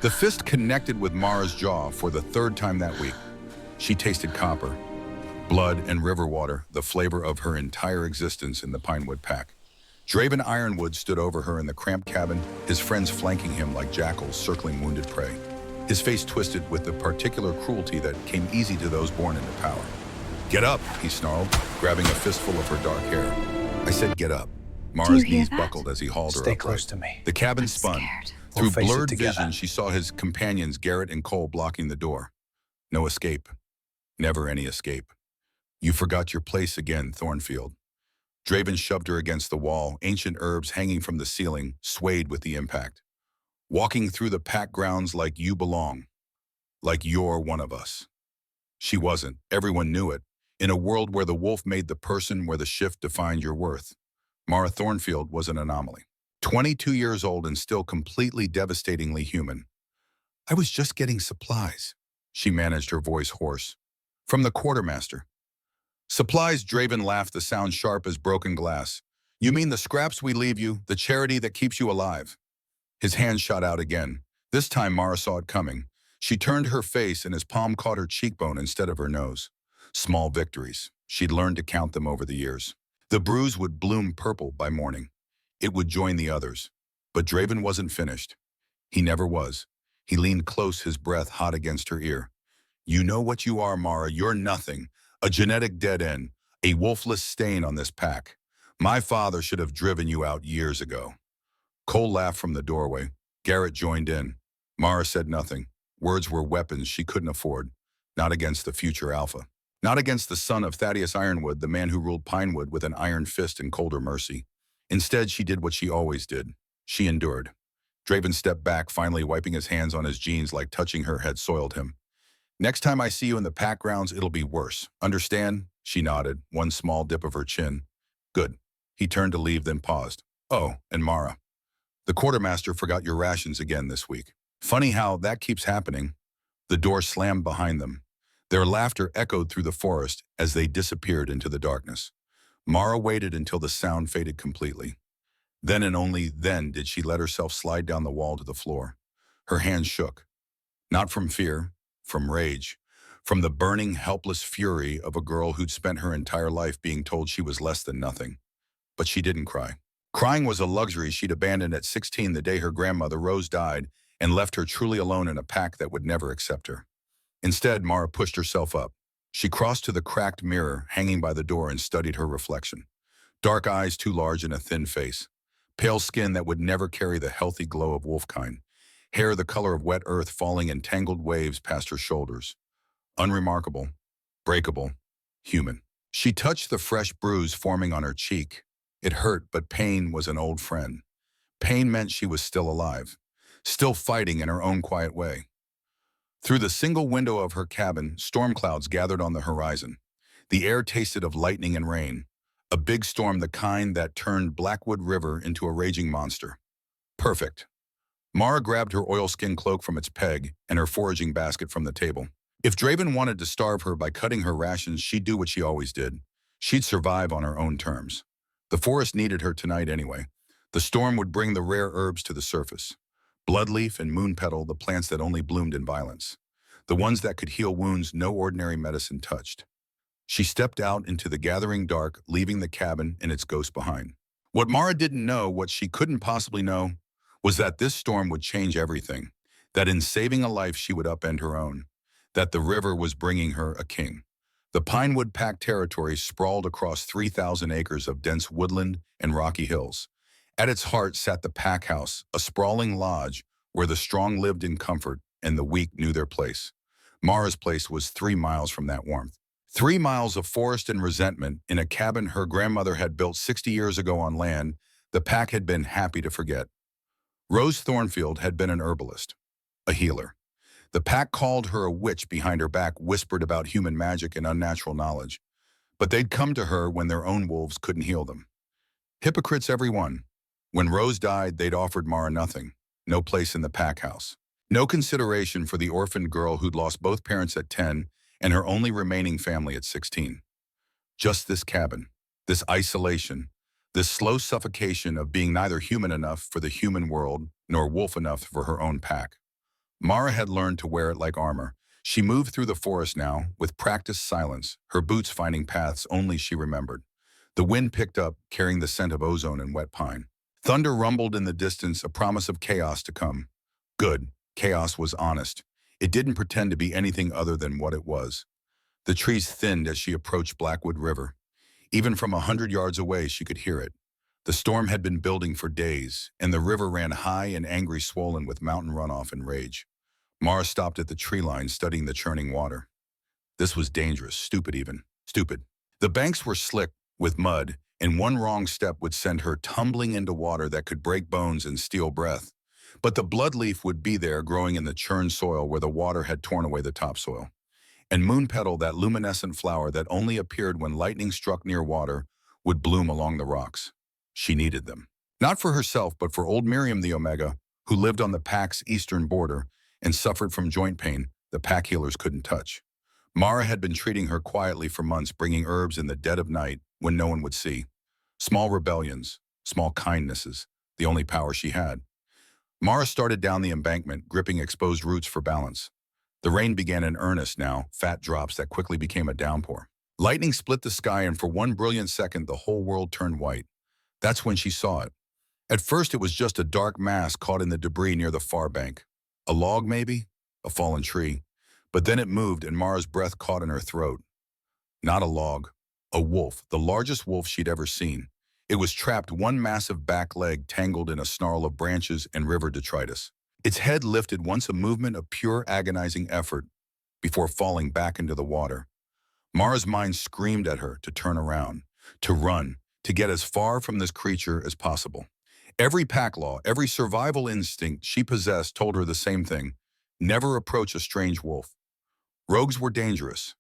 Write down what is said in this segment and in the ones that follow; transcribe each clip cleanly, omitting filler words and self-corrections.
The fist connected with Mara's jaw for the third time that week. She tasted copper, blood, and river water, the flavor of her entire existence in the Pinewood pack. Draven Ironwood stood over her in the cramped cabin, his friends flanking him like jackals circling wounded prey. His face twisted with the particular cruelty that came easy to those born into power. "Get up," he snarled, grabbing a fistful of her dark hair. "I said get up." Mara's knees buckled as he hauled her Stay upright. close to me. The cabin spun. Scared. Through We'll face it blurred together. vision, she saw his companions, Garrett and Cole, blocking the door. No escape. Never any escape. "You forgot your place again, Thornfield." Draven shoved her against the wall, ancient herbs hanging from the ceiling, swayed with the impact. "Walking through the pack grounds like you belong. Like you're one of us." She wasn't. Everyone knew it. In a world where the wolf made the person, where the shift defined your worth, Mara Thornfield was an anomaly. 22 years old and still completely devastatingly human. "I was just getting supplies," she managed, her voice hoarse. "From the quartermaster." "Supplies?" Draven laughed, the sound sharp as broken glass. "You mean the scraps we leave you, the charity that keeps you alive?" His hand shot out again. This time Mara saw it coming. She turned her face and his palm caught her cheekbone instead of her nose. Small victories. She'd learned to count them over the years. The bruise would bloom purple by morning. It would join the others. But Draven wasn't finished. He never was. He leaned close, his breath hot against her ear. "You know what you are, Mara. You're nothing. A genetic dead end. A wolfless stain on this pack. My father should have driven you out years ago." Cole laughed from the doorway. Garrett joined in. Mara said nothing. Words were weapons she couldn't afford. Not against the future Alpha. Not against the son of Thaddeus Ironwood, the man who ruled Pinewood with an iron fist and colder mercy. Instead, she did what she always did. She endured. Draven stepped back, finally wiping his hands on his jeans like touching her had soiled him. "Next time I see you in the pack grounds, it'll be worse. Understand?" She nodded, one small dip of her chin. "Good." He turned to leave, then paused. "Oh, and Mara. The quartermaster forgot your rations again this week. Funny how that keeps happening." The door slammed behind them. Their laughter echoed through the forest as they disappeared into the darkness. Mara waited until the sound faded completely. Then and only then did she let herself slide down the wall to the floor. Her hands shook. Not from fear, from rage. From the burning, helpless fury of a girl who'd spent her entire life being told she was less than nothing. But she didn't cry. Crying was a luxury she'd abandoned at 16 the day her grandmother, Rose, died and left her truly alone in a pack that would never accept her. Instead, Mara pushed herself up. She crossed to the cracked mirror hanging by the door and studied her reflection. Dark eyes too large in a thin face. Pale skin that would never carry the healthy glow of wolfkind. Hair the color of wet earth falling in tangled waves past her shoulders. Unremarkable, breakable, human. She touched the fresh bruise forming on her cheek. It hurt, but pain was an old friend. Pain meant she was still alive, still fighting in her own quiet way. Through the single window of her cabin, storm clouds gathered on the horizon. The air tasted of lightning and rain. A big storm, the kind that turned Blackwood River into a raging monster. Perfect. Mara grabbed her oilskin cloak from its peg and her foraging basket from the table. If Draven wanted to starve her by cutting her rations, she'd do what she always did. She'd survive on her own terms. The forest needed her tonight anyway. The storm would bring the rare herbs to the surface. Bloodleaf and moonpetal, the plants that only bloomed in violence. The ones that could heal wounds no ordinary medicine touched. She stepped out into the gathering dark, leaving the cabin and its ghost behind. What Mara didn't know, what she couldn't possibly know, was that this storm would change everything. That in saving a life, she would upend her own. That the river was bringing her a king. The Pinewood Pack territory sprawled across 3,000 acres of dense woodland and rocky hills. At its heart sat the pack house, a sprawling lodge where the strong lived in comfort and the weak knew their place. Mara's place was 3 miles from that warmth. 3 miles of forest and resentment in a cabin her grandmother had built 60 years ago on land the pack had been happy to forget. Rose Thornfield had been an herbalist, a healer. The pack called her a witch behind her back, whispered about human magic and unnatural knowledge. But they'd come to her when their own wolves couldn't heal them. Hypocrites, every one. When Rose died, they'd offered Mara nothing. No place in the pack house. No consideration for the orphaned girl who'd lost both parents at 10 and her only remaining family at 16. Just this cabin, this isolation, this slow suffocation of being neither human enough for the human world nor wolf enough for her own pack. Mara had learned to wear it like armor. She moved through the forest now, with practiced silence, her boots finding paths only she remembered. The wind picked up, carrying the scent of ozone and wet pine. Thunder rumbled in the distance, a promise of chaos to come. Good. Chaos was honest. It didn't pretend to be anything other than what it was. The trees thinned as she approached Blackwood River. Even from 100 yards away, she could hear it. The storm had been building for days, and the river ran high and angry, swollen with mountain runoff and rage. Mara stopped at the tree line, studying the churning water. This was dangerous, stupid even. Stupid. The banks were slick with mud, and one wrong step would send her tumbling into water that could break bones and steal breath. But the bloodleaf would be there, growing in the churned soil where the water had torn away the topsoil. And moon petal, that luminescent flower that only appeared when lightning struck near water, would bloom along the rocks. She needed them. Not for herself, but for old Miriam the Omega, who lived on the pack's eastern border and suffered from joint pain the pack healers couldn't touch. Mara had been treating her quietly for months, bringing herbs in the dead of night when no one would see. Small rebellions, small kindnesses, the only power she had. Mara started down the embankment, gripping exposed roots for balance. The rain began in earnest now, fat drops that quickly became a downpour. Lightning split the sky, and for one brilliant second, the whole world turned white. That's when she saw it. At first, it was just a dark mass caught in the debris near the far bank. A log, maybe? A fallen tree. But then it moved, and Mara's breath caught in her throat. Not a log. A wolf, the largest wolf she'd ever seen. It was trapped, one massive back leg tangled in a snarl of branches and river detritus. Its head lifted once, a movement of pure agonizing effort, before falling back into the water. Mara's mind screamed at her to turn around, to run, to get as far from this creature as possible. Every pack law, every survival instinct she possessed told her the same thing: never approach a strange wolf. Rogues were dangerous,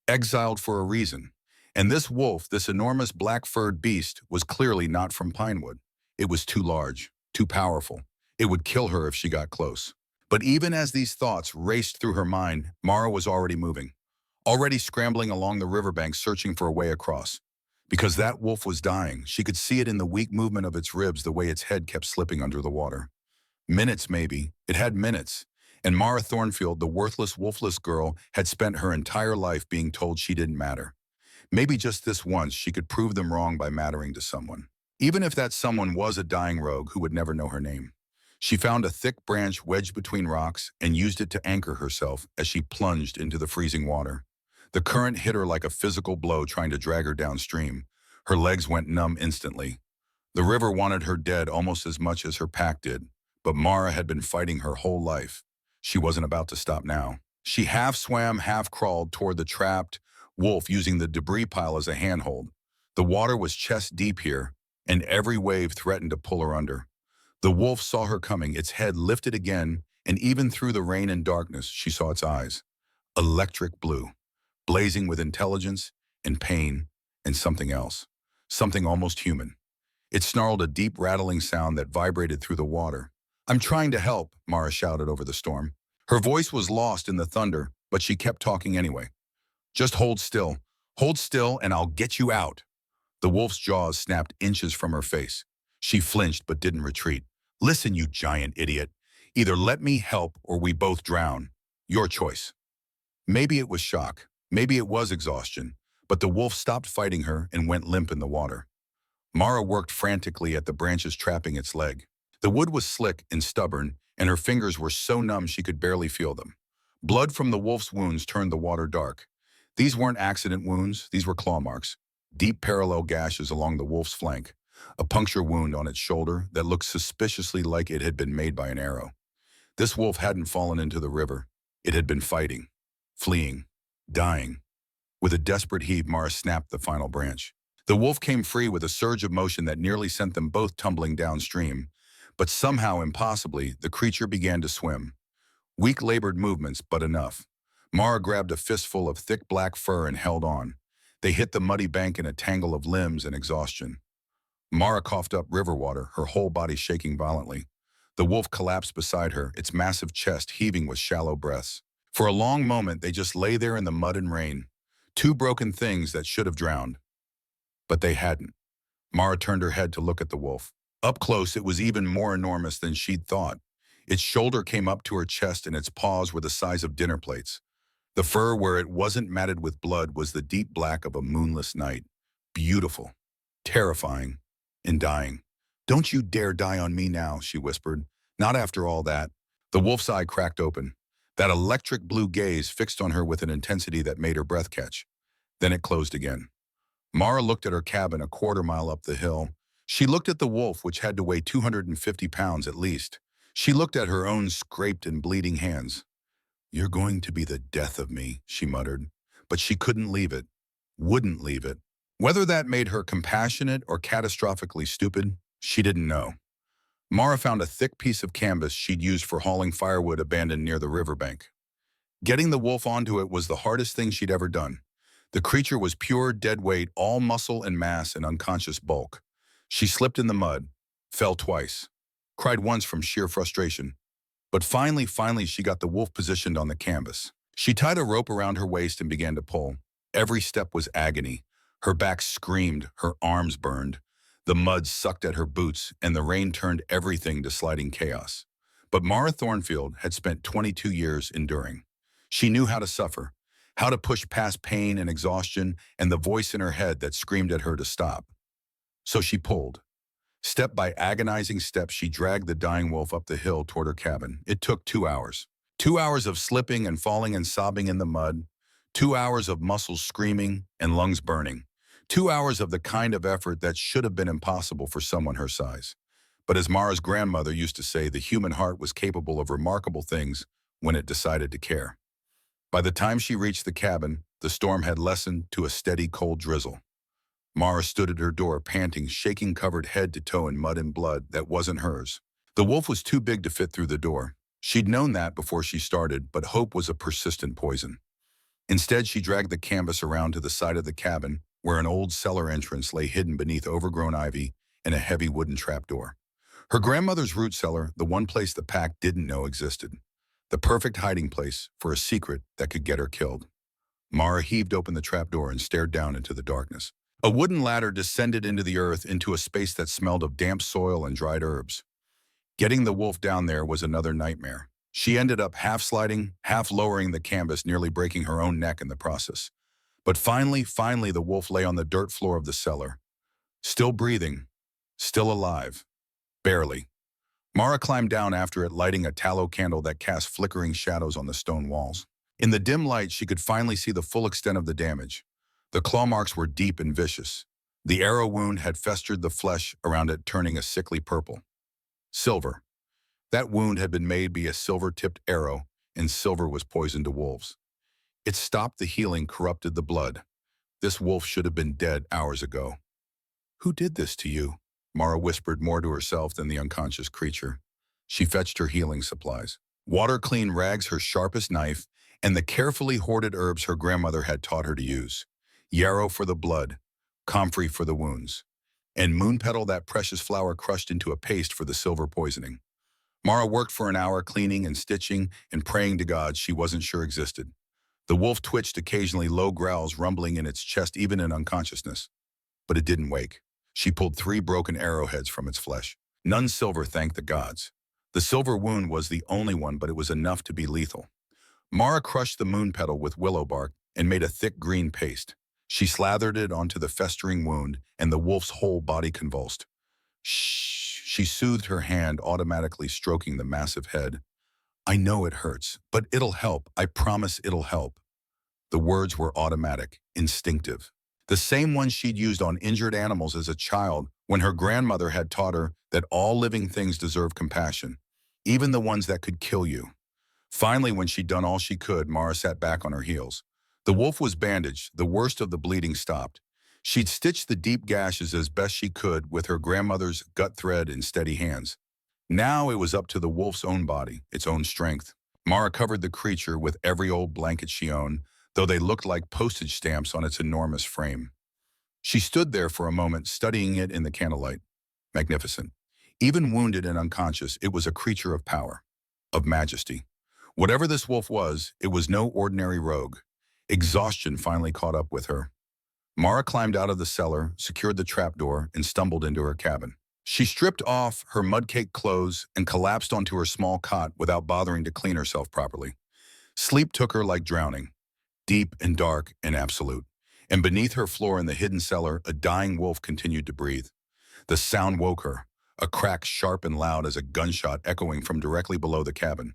exiled for a reason. And this wolf, this enormous black-furred beast, was clearly not from Pinewood. It was too large, too powerful. It would kill her if she got close. But even as these thoughts raced through her mind, Mara was already moving, already scrambling along the riverbank, searching for a way across. Because that wolf was dying. She could see it in the weak movement of its ribs, the way its head kept slipping under the water. Minutes, maybe. It had minutes. And Mara Thornfield, the worthless, wolfless girl, had spent her entire life being told she didn't matter. Maybe just this once she could prove them wrong by mattering to someone. Even if that someone was a dying rogue who would never know her name. She found a thick branch wedged between rocks and used it to anchor herself as she plunged into the freezing water. The current hit her like a physical blow, trying to drag her downstream. Her legs went numb instantly. The river wanted her dead almost as much as her pack did, but Mara had been fighting her whole life. She wasn't about to stop now. She half swam, half crawled toward the trapped wolf, using the debris pile as a handhold. The water was chest deep here, and every wave threatened to pull her under. The wolf saw her coming, its head lifted again, and even through the rain and darkness, she saw its eyes. Electric blue, blazing with intelligence and pain and something else, something almost human. It snarled, a deep rattling sound that vibrated through the water. "I'm trying to help," Mara shouted over the storm. Her voice was lost in the thunder, but she kept talking anyway. "Just hold still, and I'll get you out." The wolf's jaws snapped inches from her face. She flinched but didn't retreat. "Listen, you giant idiot. Either let me help or we both drown. Your choice." Maybe it was shock. Maybe it was exhaustion, but the wolf stopped fighting her and went limp in the water. Mara worked frantically at the branches trapping its leg. The wood was slick and stubborn, and her fingers were so numb she could barely feel them. Blood from the wolf's wounds turned the water dark. These weren't accident wounds, these were claw marks. Deep parallel gashes along the wolf's flank. A puncture wound on its shoulder that looked suspiciously like it had been made by an arrow. This wolf hadn't fallen into the river. It had been fighting, fleeing, dying. With a desperate heave, Mara snapped the final branch. The wolf came free with a surge of motion that nearly sent them both tumbling downstream. But somehow, impossibly, the creature began to swim. Weak, labored movements, but enough. Mara grabbed a fistful of thick black fur and held on. They hit the muddy bank in a tangle of limbs and exhaustion. Mara coughed up river water, her whole body shaking violently. The wolf collapsed beside her, its massive chest heaving with shallow breaths. For a long moment, they just lay there in the mud and rain. Two broken things that should have drowned. But they hadn't. Mara turned her head to look at the wolf. Up close, it was even more enormous than she'd thought. Its shoulder came up to her chest and its paws were the size of dinner plates. The fur where it wasn't matted with blood was the deep black of a moonless night. Beautiful, terrifying, and dying. "Don't you dare die on me now," she whispered. "Not after all that." The wolf's eye cracked open. That electric blue gaze fixed on her with an intensity that made her breath catch. Then it closed again. Mara looked at her cabin a quarter-mile up the hill. She looked at the wolf, which had to weigh 250 pounds at least. She looked at her own scraped and bleeding hands. "You're going to be the death of me," she muttered. But she couldn't leave it. Wouldn't leave it. Whether that made her compassionate or catastrophically stupid, she didn't know. Mara found a thick piece of canvas she'd used for hauling firewood abandoned near the riverbank. Getting the wolf onto it was the hardest thing she'd ever done. The creature was pure dead weight, all muscle and mass and unconscious bulk. She slipped in the mud, fell twice, cried once from sheer frustration. But finally she got the wolf positioned on the canvas. She tied a rope around her waist and began to pull. Every step was agony. Her back screamed, her arms burned. The mud sucked at her boots, and the rain turned everything to sliding chaos. But Mara Thornfield had spent 22 years enduring. She knew how to suffer, how to push past pain and exhaustion and the voice in her head that screamed at her to stop. So she pulled. Step by agonizing step, she dragged the dying wolf up the hill toward her cabin. It took 2 hours. 2 hours of slipping and falling and sobbing in the mud. 2 hours of muscles screaming and lungs burning. 2 hours of the kind of effort that should have been impossible for someone her size. But as Mara's grandmother used to say, the human heart was capable of remarkable things when it decided to care. By the time she reached the cabin, the storm had lessened to a steady cold drizzle. Mara stood at her door, panting, shaking, covered head to toe in mud and blood that wasn't hers. The wolf was too big to fit through the door. She'd known that before she started, but hope was a persistent poison. Instead, she dragged the canvas around to the side of the cabin, where an old cellar entrance lay hidden beneath overgrown ivy and a heavy wooden trapdoor. Her grandmother's root cellar, the one place the pack didn't know existed. The perfect hiding place for a secret that could get her killed. Mara heaved open the trapdoor and stared down into the darkness. A wooden ladder descended into the earth, into a space that smelled of damp soil and dried herbs. Getting the wolf down there was another nightmare. She ended up half sliding, half lowering the canvas, nearly breaking her own neck in the process. But finally, the wolf lay on the dirt floor of the cellar. Still breathing, still alive. Barely. Mara climbed down after it, lighting a tallow candle that cast flickering shadows on the stone walls. In the dim light, she could finally see the full extent of the damage. The claw marks were deep and vicious. The arrow wound had festered the flesh around it, turning a sickly purple. Silver. That wound had been made by a silver-tipped arrow, and silver was poison to wolves. It stopped the healing, corrupted the blood. This wolf should have been dead hours ago. "Who did this to you?" Mara whispered, more to herself than the unconscious creature. She fetched her healing supplies. Water-clean rags, her sharpest knife, and the carefully hoarded herbs her grandmother had taught her to use. Yarrow for the blood, comfrey for the wounds, and moon petal, that precious flower crushed into a paste for the silver poisoning. Mara worked for an hour, cleaning and stitching and praying to gods she wasn't sure existed. The wolf twitched occasionally, low growls rumbling in its chest even in unconsciousness. But it didn't wake. She pulled 3 broken arrowheads from its flesh. None silver, thank the gods. The silver wound was the only one, but it was enough to be lethal. Mara crushed the moon petal with willow bark and made a thick green paste. She slathered it onto the festering wound, and the wolf's whole body convulsed. "Shh," she soothed her hand, automatically stroking the massive head. "I know it hurts, but it'll help. I promise it'll help." The words were automatic, instinctive. The same ones she'd used on injured animals as a child when her grandmother had taught her that all living things deserve compassion, even the ones that could kill you. Finally, when she'd done all she could, Mara sat back on her heels. The wolf was bandaged, the worst of the bleeding stopped. She'd stitched the deep gashes as best she could with her grandmother's gut thread and steady hands. Now it was up to the wolf's own body, its own strength. Mara covered the creature with every old blanket she owned, though they looked like postage stamps on its enormous frame. She stood there for a moment, studying it in the candlelight. Magnificent. Even wounded and unconscious, it was a creature of power, of majesty. Whatever this wolf was, it was no ordinary rogue. Exhaustion finally caught up with her. Mara climbed out of the cellar, secured the trapdoor, and stumbled into her cabin. She stripped off her mud-caked clothes and collapsed onto her small cot without bothering to clean herself properly. Sleep took her like drowning, deep and dark and absolute. And beneath her floor in the hidden cellar, a dying wolf continued to breathe. The sound woke her, a crack sharp and loud as a gunshot echoing from directly below the cabin.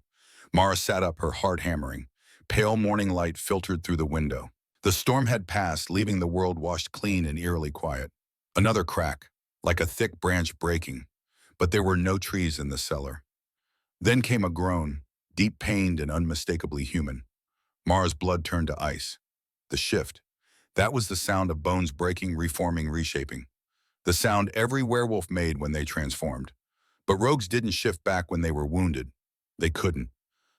Mara sat up, her heart hammering. Pale morning light filtered through the window. The storm had passed, leaving the world washed clean and eerily quiet. Another crack, like a thick branch breaking, but there were no trees in the cellar. Then came a groan, deep-pained and unmistakably human. Mara's blood turned to ice. The shift. That was the sound of bones breaking, reforming, reshaping. The sound every werewolf made when they transformed. But rogues didn't shift back when they were wounded. They couldn't.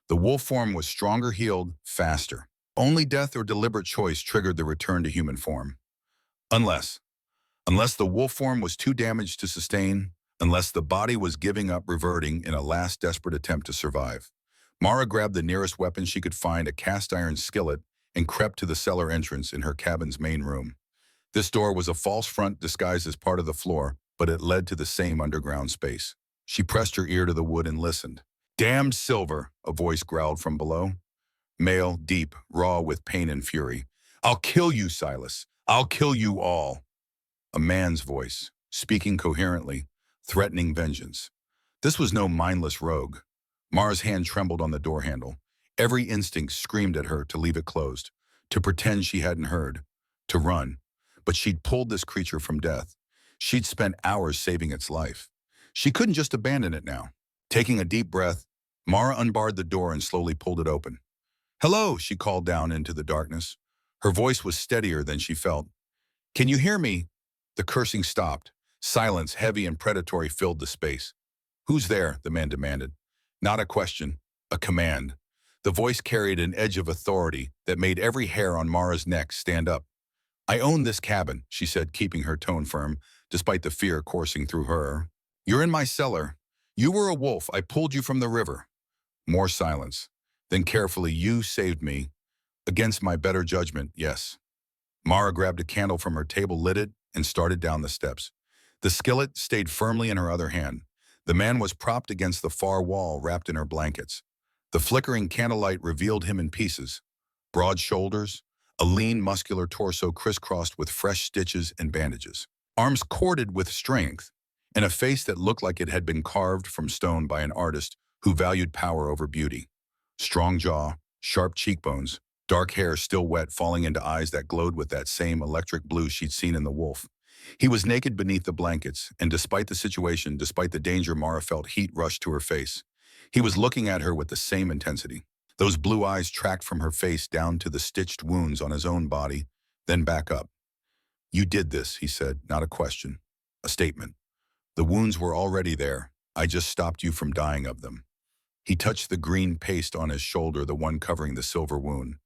The wolf form was stronger, healed, faster. Only death or deliberate choice triggered the return to human form. Unless the wolf form was too damaged to sustain, unless the body was giving up, reverting in a last desperate attempt to survive. Mara grabbed the nearest weapon she could find, a cast-iron skillet, and crept to the cellar entrance in her cabin's main room. This door was a false front disguised as part of the floor, but it led to the same underground space. She pressed her ear to the wood and listened. "Damned silver," a voice growled from below. Male, deep, raw with pain and fury. "I'll kill you, Silas. I'll kill you all." A man's voice, speaking coherently, threatening vengeance. This was no mindless rogue. Mara's hand trembled on the door handle. Every instinct screamed at her to leave it closed, to pretend she hadn't heard, to run. But she'd pulled this creature from death. She'd spent hours saving its life. She couldn't just abandon it now. Taking a deep breath, Mara unbarred the door and slowly pulled it open. "Hello," she called down into the darkness. Her voice was steadier than she felt. "Can you hear me?" The cursing stopped. Silence, heavy and predatory, filled the space. "Who's there?" the man demanded. Not a question, a command. The voice carried an edge of authority that made every hair on Mara's neck stand up. "I own this cabin," she said, keeping her tone firm, despite the fear coursing through her. "You're in my cellar. You were a wolf. I pulled you from the river." More silence. Then carefully, "You saved me. Against my better judgment, yes." Mara grabbed a candle from her table, lit it, and started down the steps. The skillet stayed firmly in her other hand. The man was propped against the far wall, wrapped in her blankets. The flickering candlelight revealed him in pieces. Broad shoulders, a lean, muscular torso crisscrossed with fresh stitches and bandages. Arms corded with strength, and a face that looked like it had been carved from stone by an artist who valued power over beauty. Strong jaw, sharp cheekbones, dark hair still wet falling into eyes that glowed with that same electric blue she'd seen in the wolf. He was naked beneath the blankets, and despite the situation, despite the danger, Mara felt heat rush to her face. He was looking at her with the same intensity. Those blue eyes tracked from her face down to the stitched wounds on his own body, then back up. "You did this," he said, not a question, a statement. "The wounds were already there. I just stopped you from dying of them." He touched the green paste on his shoulder, the one covering the silver wound,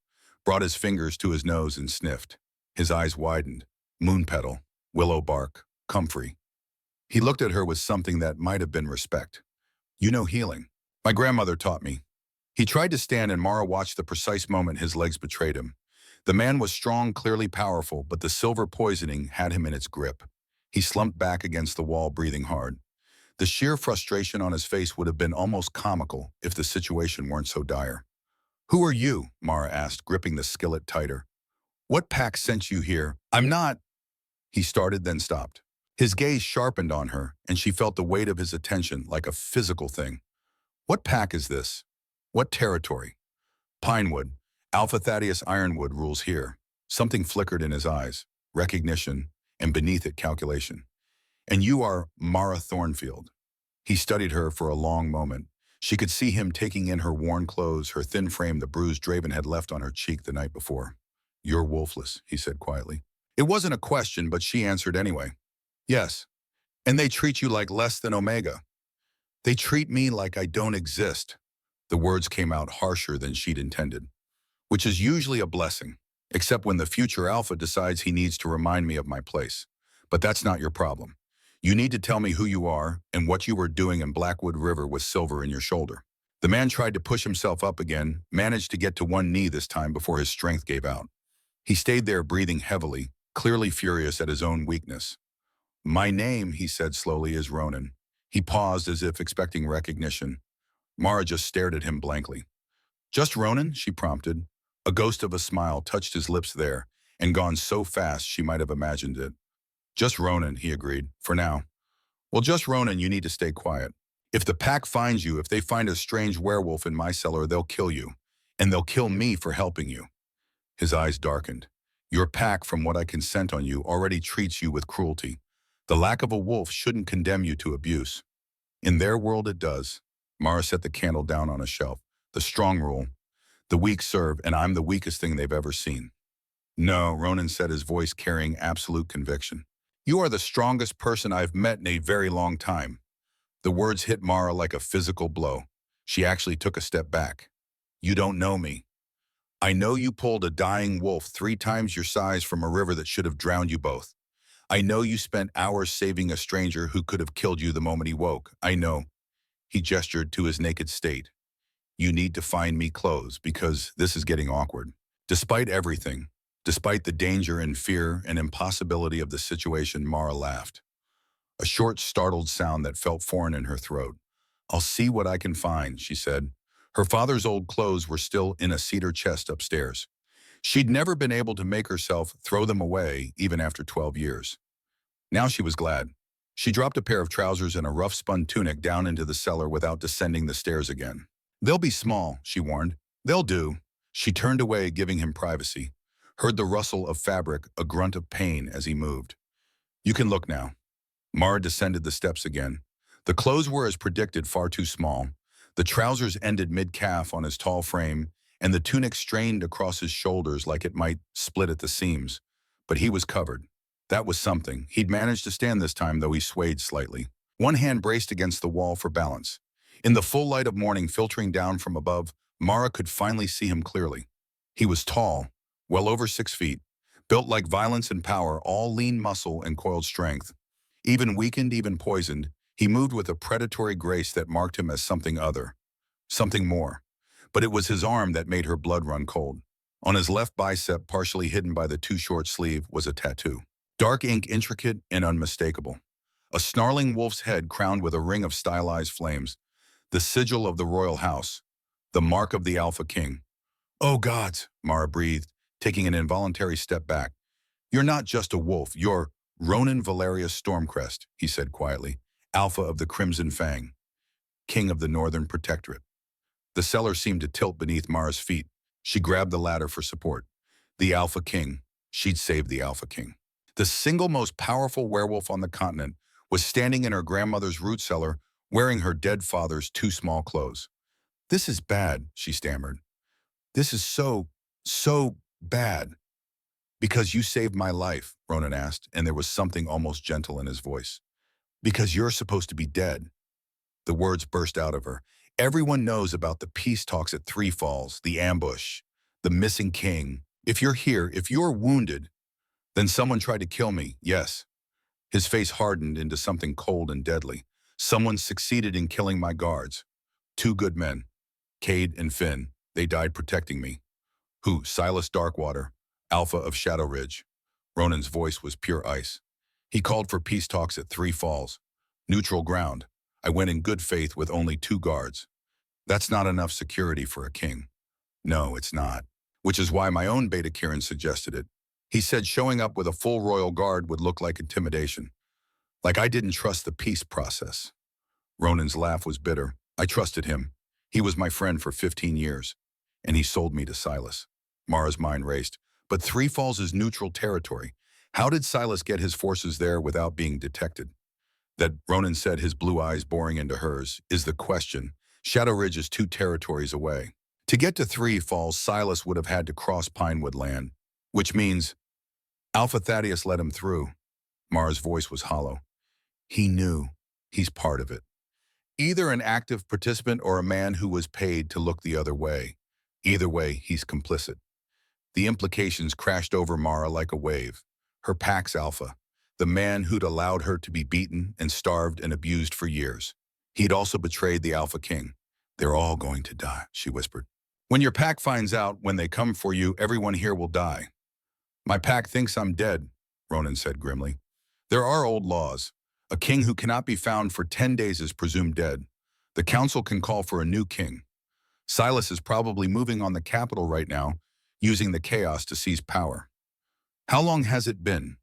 brought his fingers to his nose and sniffed. His eyes widened. Moon petal, willow bark, comfrey. He looked at her with something that might have been respect. "You know healing. My grandmother taught me." He tried to stand, and Mara watched the precise moment his legs betrayed him. The man was strong, clearly powerful, but the silver poisoning had him in its grip. He slumped back against the wall, breathing hard. The sheer frustration on his face would have been almost comical if the situation weren't so dire. "Who are you?" Mara asked, gripping the skillet tighter. "What pack sent you here?" "I'm not—" he started, then stopped. His gaze sharpened on her, and she felt the weight of his attention like a physical thing. "What pack is this? What territory?" "Pinewood. Alpha Thaddeus Ironwood rules here." Something flickered in his eyes. Recognition, and beneath it, calculation. "And you are Mara Thornfield." He studied her for a long moment. She could see him taking in her worn clothes, her thin frame, the bruise Draven had left on her cheek the night before. "You're wolfless," he said quietly. It wasn't a question, but she answered anyway. "Yes. And they treat you like less than Omega." "They treat me like I don't exist." The words came out harsher than she'd intended. "Which is usually a blessing, except when the future Alpha decides he needs to remind me of my place. But that's not your problem. You need to tell me who you are and what you were doing in Blackwood River with silver in your shoulder." The man tried to push himself up again, managed to get to one knee this time before his strength gave out. He stayed there, breathing heavily, clearly furious at his own weakness. My name, he said slowly, is Ronan. He paused as if expecting recognition. Mara just stared at him blankly. Just Ronan, she prompted. A ghost of a smile touched his lips there, and gone so fast she might have imagined it. Just Ronan, he agreed, for now. Well, just Ronan, you need to stay quiet. If the pack finds you, if they find a strange werewolf in my cellar, they'll kill you. And they'll kill me for helping you. His eyes darkened. Your pack, from what I can scent on you, already treats you with cruelty. The lack of a wolf shouldn't condemn you to abuse. In their world, it does. Mara set the candle down on a shelf. The strong rule. The weak serve, and I'm the weakest thing they've ever seen. No, Ronan said, his voice carrying absolute conviction. You are the strongest person I've met in a very long time. The words hit Mara like a physical blow. She actually took a step back. You don't know me. I know you pulled a dying wolf 3 times your size from a river that should have drowned you both. I know you spent hours saving a stranger who could have killed you the moment he woke. I know. He gestured to his naked state. You need to find me clothes because this is getting awkward. Despite everything, despite the danger and fear and impossibility of the situation, Mara laughed. A short, startled sound that felt foreign in her throat. I'll see what I can find, she said. Her father's old clothes were still in a cedar chest upstairs. She'd never been able to make herself throw them away, even after 12 years. Now she was glad. She dropped a pair of trousers and a rough spun tunic down into the cellar without descending the stairs again. They'll be small, she warned. They'll do. She turned away, giving him privacy. Heard the rustle of fabric, a grunt of pain as he moved. You can look now. Mara descended the steps again. The clothes were as predicted, far too small. The trousers ended mid-calf on his tall frame, and the tunic strained across his shoulders like it might split at the seams. But he was covered. That was something. He'd managed to stand this time, though he swayed slightly. One hand braced against the wall for balance. In the full light of morning filtering down from above, Mara could finally see him clearly. He was tall, well over 6 feet, built like violence and power, all lean muscle and coiled strength. Even weakened, even poisoned, he moved with a predatory grace that marked him as something other, something more. But it was his arm that made her blood run cold. On his left bicep, partially hidden by the too short sleeve, was a tattoo. Dark ink, intricate and unmistakable. A snarling wolf's head crowned with a ring of stylized flames. The sigil of the royal house. The mark of the Alphaking. Oh gods, Mara breathed, taking an involuntary step back. You're not just a wolf, you're Ronan Valerius Stormcrest, he said quietly. Alpha of the Crimson Fang. King of the Northern Protectorate. The cellar seemed to tilt beneath Mara's feet. She grabbed the ladder for support. The Alphaking. She'd saved the Alphaking. The single most powerful werewolf on the continent was standing in her grandmother's root cellar, wearing her dead father's too small clothes. This is bad, she stammered. This is so bad. Because you saved my life, Ronan asked, and there was something almost gentle in his voice. Because you're supposed to be dead. The words burst out of her. Everyone knows about the peace talks at Three Falls, the ambush, the missing king. If you're here, if you're wounded, then someone tried to kill me, yes. His face hardened into something cold and deadly. Someone succeeded in killing my guards. 2 good men, Cade and Finn. They died protecting me. Who? Silas Darkwater, Alpha of Shadow Ridge. Ronan's voice was pure ice. He called for peace talks at Three Falls. Neutral ground. I went in good faith with only 2 guards. That's not enough security for a king. No, it's not. Which is why my own Beta Kirin suggested it. He said showing up with a full royal guard would look like intimidation. Like I didn't trust the peace process. Ronan's laugh was bitter. I trusted him. He was my friend for 15 years. And he sold me to Silas. Mara's mind raced. But Three Falls is neutral territory. How did Silas get his forces there without being detected? That, Ronan said, his blue eyes boring into hers, is the question. Shadow Ridge is 2 territories away. To get to Three Falls, Silas would have had to cross Pinewood land. Which means Alpha Thaddeus let him through. Mara's voice was hollow. He knew. He's part of it. Either an active participant or a man who was paid to look the other way. Either way, he's complicit. The implications crashed over Mara like a wave. Her pack's Alpha, the man who'd allowed her to be beaten and starved and abused for years. He'd also betrayed the Alphaking. They're all going to die, she whispered. When your pack finds out, when they come for you, everyone here will die. My pack thinks I'm dead, Ronan said grimly. There are old laws. A king who cannot be found for 10 days is presumed dead. The council can call for a new king. Silas is probably moving on the capital right now, using the chaos to seize power. How long has it been?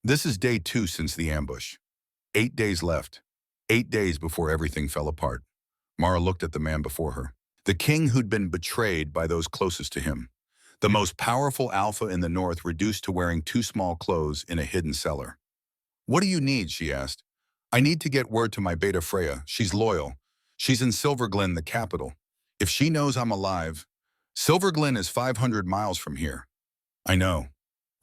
This is day 2 since the ambush. 8 days left. 8 days before everything fell apart. Mara looked at the man before her. The king who'd been betrayed by those closest to him. The most powerful alpha in the north reduced to wearing 2 small clothes in a hidden cellar. What do you need? She asked. I need to get word to my beta Freya. She's loyal. She's in Silverglen, the capital. If she knows I'm alive, Silverglen is 500 miles from here. I know.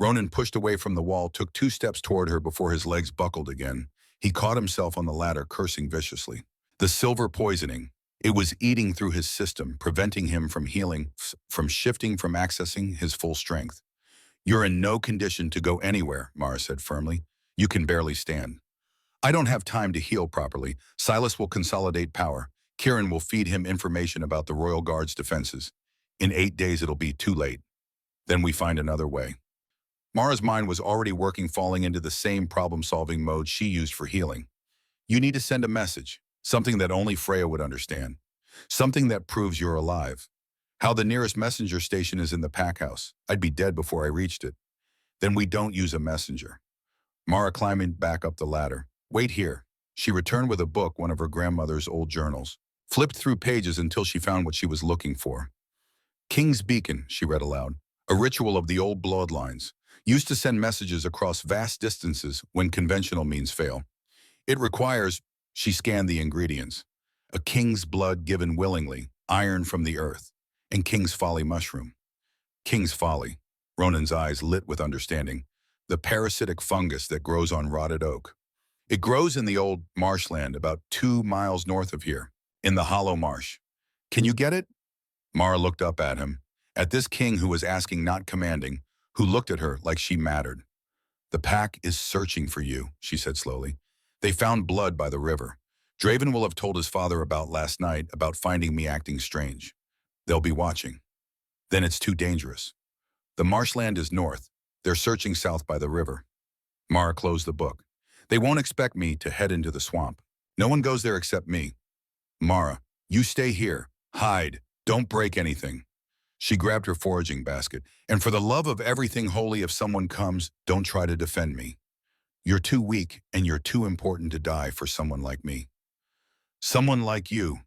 Ronan pushed away from the wall, took 2 steps toward her before his legs buckled again. He caught himself on the ladder, cursing viciously. The silver poisoning. It was eating through his system, preventing him from healing, from shifting, from accessing his full strength. You're in no condition to go anywhere, Mara said firmly. You can barely stand. I don't have time to heal properly. Silas will consolidate power. Kieran will feed him information about the Royal Guard's defenses. In 8 days, it'll be too late. Then we find another way. Mara's mind was already working, falling into the same problem-solving mode she used for healing. You need to send a message, something that only Freya would understand, something that proves you're alive. How the nearest messenger station is in the pack house. I'd be dead before I reached it. Then we don't use a messenger. Mara climbing back up the ladder. Wait here. She returned with a book, one of her grandmother's old journals, flipped through pages until she found what she was looking for. King's Beacon, she read aloud, a ritual of the old bloodlines, used to send messages across vast distances when conventional means fail. It requires, she scanned the ingredients, a king's blood given willingly, iron from the earth, and king's folly mushroom. King's folly. Ronan's eyes lit with understanding. The parasitic fungus that grows on rotted oak. It grows in the old marshland about 2 miles north of here, in the hollow marsh. Can you get it? Mara looked up at him, at this king who was asking, not commanding, who looked at her like she mattered. The pack is searching for you, she said slowly. They found blood by the river. Draven will have told his father about last night, about finding me acting strange. They'll be watching. Then it's too dangerous. The marshland is north. They're searching south by the river. Mara closed the book. They won't expect me to head into the swamp. No one goes there except me. Mara, you stay here. Hide. Don't break anything. She grabbed her foraging basket. And for the love of everything holy, if someone comes, don't try to defend me. You're too weak and you're too important to die for someone like me. Someone like you.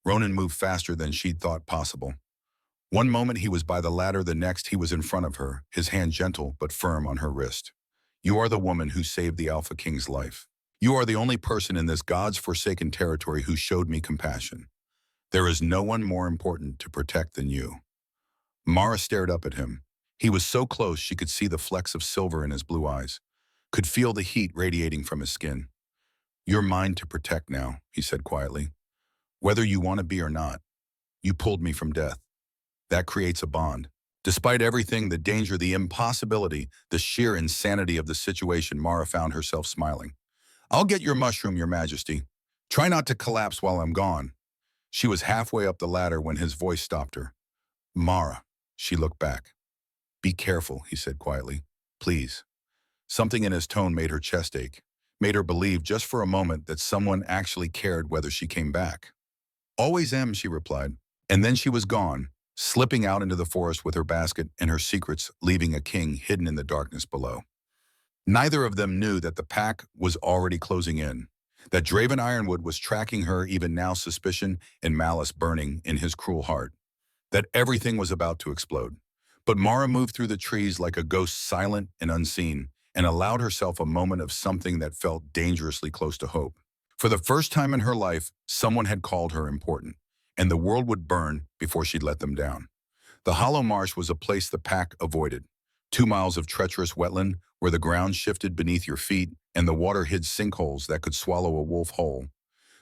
Ronan moved faster than she'd thought possible. One moment he was by the ladder, the next he was in front of her, his hand gentle but firm on her wrist. You are the woman who saved the Alpha King's life. You are the only person in this God's forsaken territory who showed me compassion. There is no one more important to protect than you. Mara stared up at him. He was so close she could see the flecks of silver in his blue eyes, could feel the heat radiating from his skin. You're mine to protect now, he said quietly. Whether you want to be or not, you pulled me from death. That creates a bond. Despite everything, the danger, the impossibility, the sheer insanity of the situation, Mara found herself smiling. I'll get your mushroom, Your Majesty. Try not to collapse while I'm gone. She was halfway up the ladder when his voice stopped her. Mara, she looked back. Be careful, he said quietly. Please. Something in his tone made her chest ache, made her believe just for a moment that someone actually cared whether she came back. Always am, she replied. And then she was gone, slipping out into the forest with her basket and her secrets, leaving a king hidden in the darkness below. Neither of them knew that the pack was already closing in, that Draven Ironwood was tracking her, even now, suspicion and malice burning in his cruel heart, that everything was about to explode. But Mara moved through the trees like a ghost, silent and unseen, and allowed herself a moment of something that felt dangerously close to hope. For the first time in her life, someone had called her important, and the world would burn before she'd let them down. The hollow marsh was a place the pack avoided. 2 miles of treacherous wetland where the ground shifted beneath your feet and the water hid sinkholes that could swallow a wolf whole.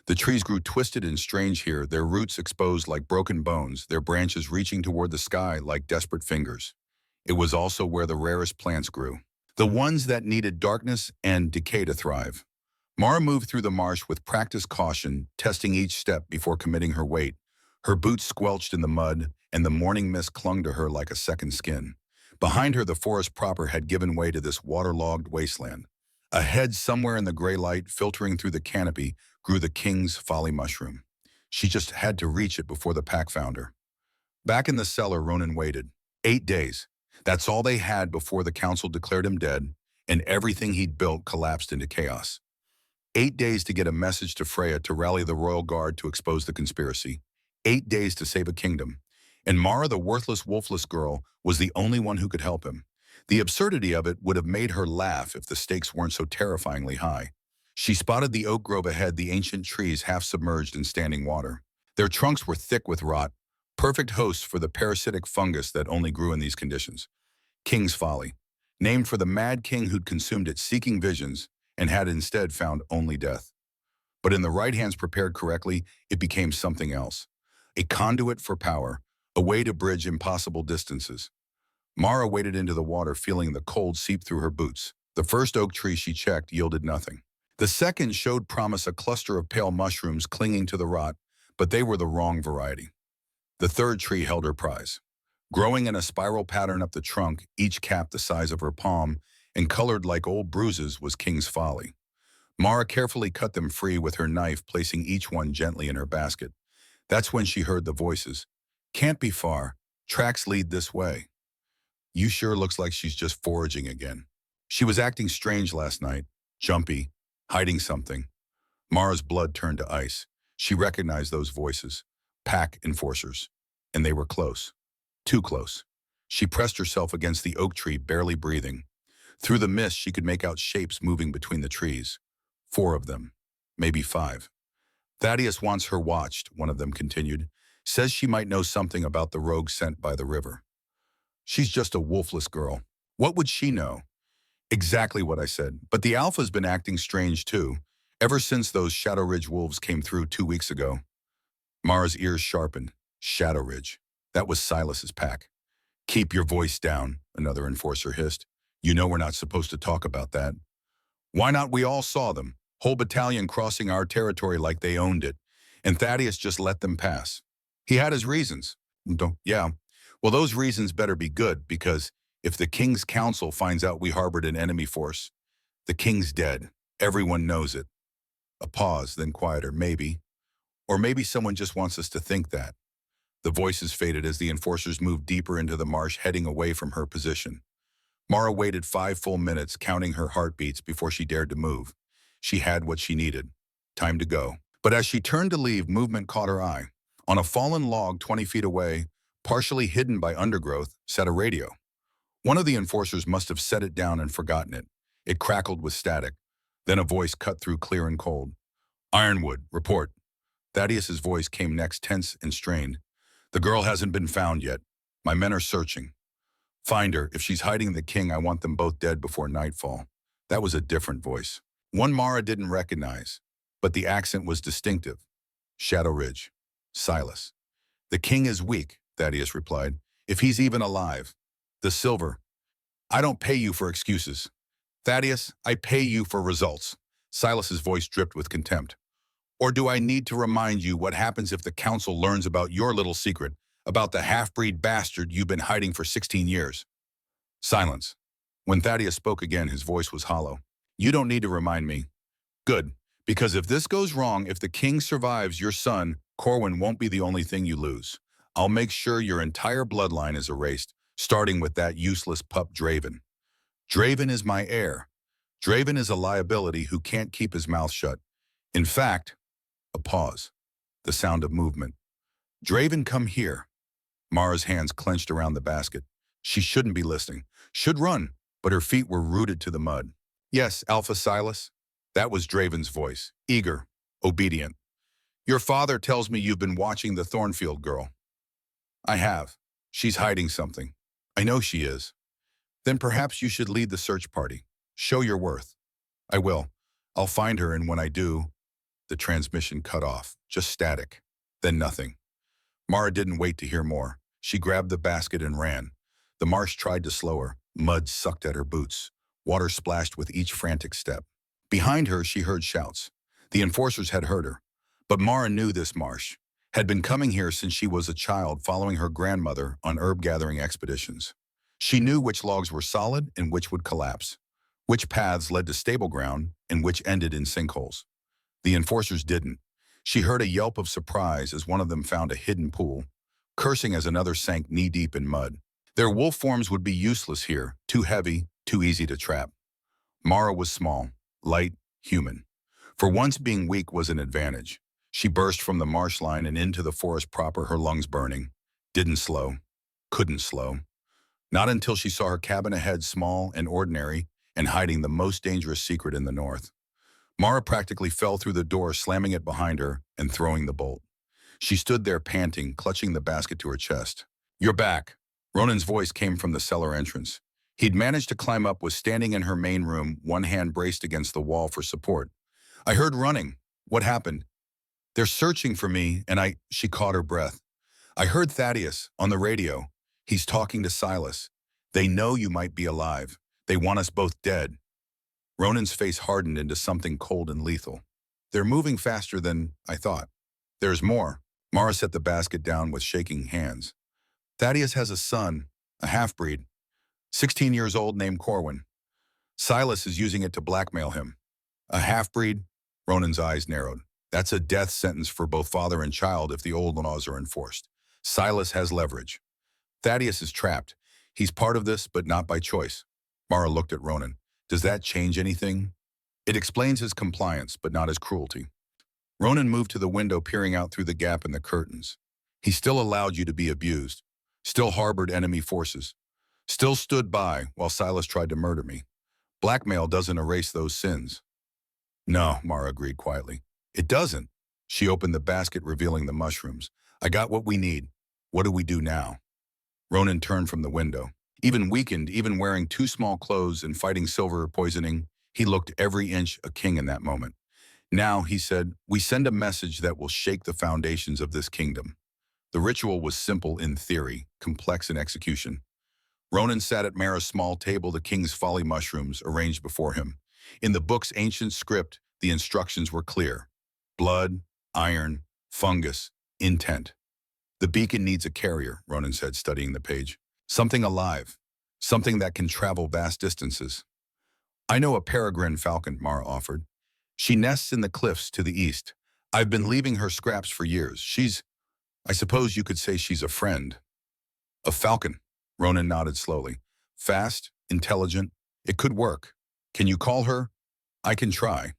The trees grew twisted and strange here, their roots exposed like broken bones, their branches reaching toward the sky like desperate fingers. It was also where the rarest plants grew, the ones that needed darkness and decay to thrive. Mara moved through the marsh with practiced caution, testing each step before committing her weight. Her boots squelched in the mud, and the morning mist clung to her like a second skin. Behind her, the forest proper had given way to this waterlogged wasteland, Ahead, somewhere in the gray light, filtering through the canopy, grew the king's folly mushroom. She just had to reach it before the pack found her. Back in the cellar, Ronan waited. 8 days. That's all they had before the council declared him dead, and everything he'd built collapsed into chaos. 8 days to get a message to Freya to rally the royal guard to expose the conspiracy. 8 days to save a kingdom. And Mara, the worthless, wolfless girl, was the only one who could help him. The absurdity of it would have made her laugh if the stakes weren't so terrifyingly high. She spotted the oak grove ahead, the ancient trees half submerged in standing water. Their trunks were thick with rot, perfect hosts for the parasitic fungus that only grew in these conditions. King's Folly, named for the mad king who'd consumed it seeking visions and had instead found only death. But in the right hands prepared correctly, it became something else. A conduit for power, a way to bridge impossible distances. Mara waded into the water, feeling the cold seep through her boots. The first oak tree she checked yielded nothing. The second showed promise, a cluster of pale mushrooms clinging to the rot, but they were the wrong variety. The third tree held her prize. Growing in a spiral pattern up the trunk, each cap the size of her palm, and colored like old bruises, was King's Folly. Mara carefully cut them free with her knife, placing each one gently in her basket. That's when she heard the voices. Can't be far. Tracks lead this way. You sure looks like she's just foraging again. She was acting strange last night, jumpy, hiding something. Mara's blood turned to ice. She recognized those voices, pack enforcers, and they were close, too close. She pressed herself against the oak tree, barely breathing. Through the mist, she could make out shapes moving between the trees. 4 of them, maybe 5. Thaddeus wants her watched, one of them continued. Says she might know something about the rogue sent by the river. She's just a wolfless girl. What would she know? Exactly what I said. But the Alpha's been acting strange too, ever since those Shadow Ridge wolves came through 2 weeks ago. Mara's ears sharpened. Shadow Ridge. That was Silas's pack. Keep your voice down, another enforcer hissed. You know we're not supposed to talk about that. Why not? We all saw them. Whole battalion crossing our territory like they owned it. And Thaddeus just let them pass. He had his reasons. Yeah. Well, those reasons better be good, because if the King's Council finds out we harbored an enemy force, the King's dead. Everyone knows it. A pause, then quieter. Maybe. Or maybe someone just wants us to think that. The voices faded as the enforcers moved deeper into the marsh, heading away from her position. Mara waited 5 full minutes, counting her heartbeats before she dared to move. She had what she needed. Time to go. But as she turned to leave, movement caught her eye. On a fallen log 20 feet away, partially hidden by undergrowth, sat a radio. One of the enforcers must have set it down and forgotten it. It crackled with static. Then a voice cut through, clear and cold. Ironwood, report. Thaddeus's voice came next, tense and strained. The girl hasn't been found yet. My men are searching. Find her. If she's hiding the king, I want them both dead before nightfall. That was a different voice. One Mara didn't recognize, but the accent was distinctive. Shadow Ridge. Silas. The king is weak, Thaddeus replied. If he's even alive. The silver. I don't pay you for excuses. Thaddeus, I pay you for results. Silas's voice dripped with contempt. Or do I need to remind you what happens if the council learns about your little secret, about the half-breed bastard you've been hiding for 16 years? Silence. When Thaddeus spoke again, his voice was hollow. You don't need to remind me. Good, because if this goes wrong, if the king survives, your son, Corwin, won't be the only thing you lose. I'll make sure your entire bloodline is erased, starting with that useless pup Draven. Draven is my heir. Draven is a liability who can't keep his mouth shut. In fact, a pause. The sound of movement. Draven, come here. Mara's hands clenched around the basket. She shouldn't be listening. Should run, but her feet were rooted to the mud. Yes, Alpha Silas. That was Draven's voice. Eager, obedient. Your father tells me you've been watching the Thornfield girl. I have. She's hiding something. I know she is. Then perhaps you should lead the search party. Show your worth. I will. I'll find her, and when I do... The transmission cut off, just static, then nothing. Mara didn't wait to hear more. She grabbed the basket and ran. The marsh tried to slow her. Mud sucked at her boots. Water splashed with each frantic step. Behind her, she heard shouts. The enforcers had heard her. But Mara knew this marsh, had been coming here since she was a child, following her grandmother on herb-gathering expeditions. She knew which logs were solid and which would collapse. Which paths led to stable ground and which ended in sinkholes? The enforcers didn't. She heard a yelp of surprise as one of them found a hidden pool, cursing as another sank knee-deep in mud. Their wolf forms would be useless here, too heavy, too easy to trap. Mara was small, light, human. For once being weak was an advantage. She burst from the marsh line and into the forest proper, her lungs burning. Didn't slow. Couldn't slow. Not until she saw her cabin ahead, small and ordinary, and hiding the most dangerous secret in the north. Mara practically fell through the door, slamming it behind her and throwing the bolt. She stood there panting, clutching the basket to her chest. "You're back." Ronan's voice came from the cellar entrance. He'd managed to climb up, was standing in her main room, one hand braced against the wall for support. "I heard running. What happened?" "They're searching for me, and She caught her breath. "I heard Thaddeus, on the radio. He's talking to Silas. They know you might be alive. They want us both dead." Ronan's face hardened into something cold and lethal. "They're moving faster than I thought." "There's more." Mara set the basket down with shaking hands. "Thaddeus has a son, a half-breed, 16 years old, named Corwin. Silas is using it to blackmail him." "A half-breed?" Ronan's eyes narrowed. "That's a death sentence for both father and child if the old laws are enforced. Silas has leverage. Thaddeus is trapped. He's part of this, but not by choice." Mara looked at Ronan. "Does that change anything?" "It explains his compliance, but not his cruelty." Ronan moved to the window, peering out through the gap in the curtains. "He still allowed you to be abused, still harbored enemy forces, still stood by while Silas tried to murder me. Blackmail doesn't erase those sins." "No," Mara agreed quietly. "It doesn't." She opened the basket, revealing the mushrooms. "I got what we need. What do we do now?" Ronan turned from the window. Even weakened, even wearing too small clothes and fighting silver poisoning, he looked every inch a king in that moment. "Now," he said, "we send a message that will shake the foundations of this kingdom." The ritual was simple in theory, complex in execution. Ronan sat at Mara's small table, the king's folly mushrooms arranged before him. In the book's ancient script, the instructions were clear. Blood, iron, fungus, intent. "The beacon needs a carrier," Ronan said, studying the page. "Something alive. Something that can travel vast distances." "I know a peregrine falcon," Mara offered. "She nests in the cliffs to the east. I've been leaving her scraps for years. I suppose you could say she's a friend." "A falcon," Ronan nodded slowly. "Fast, intelligent. It could work. Can you call her?" "I can try."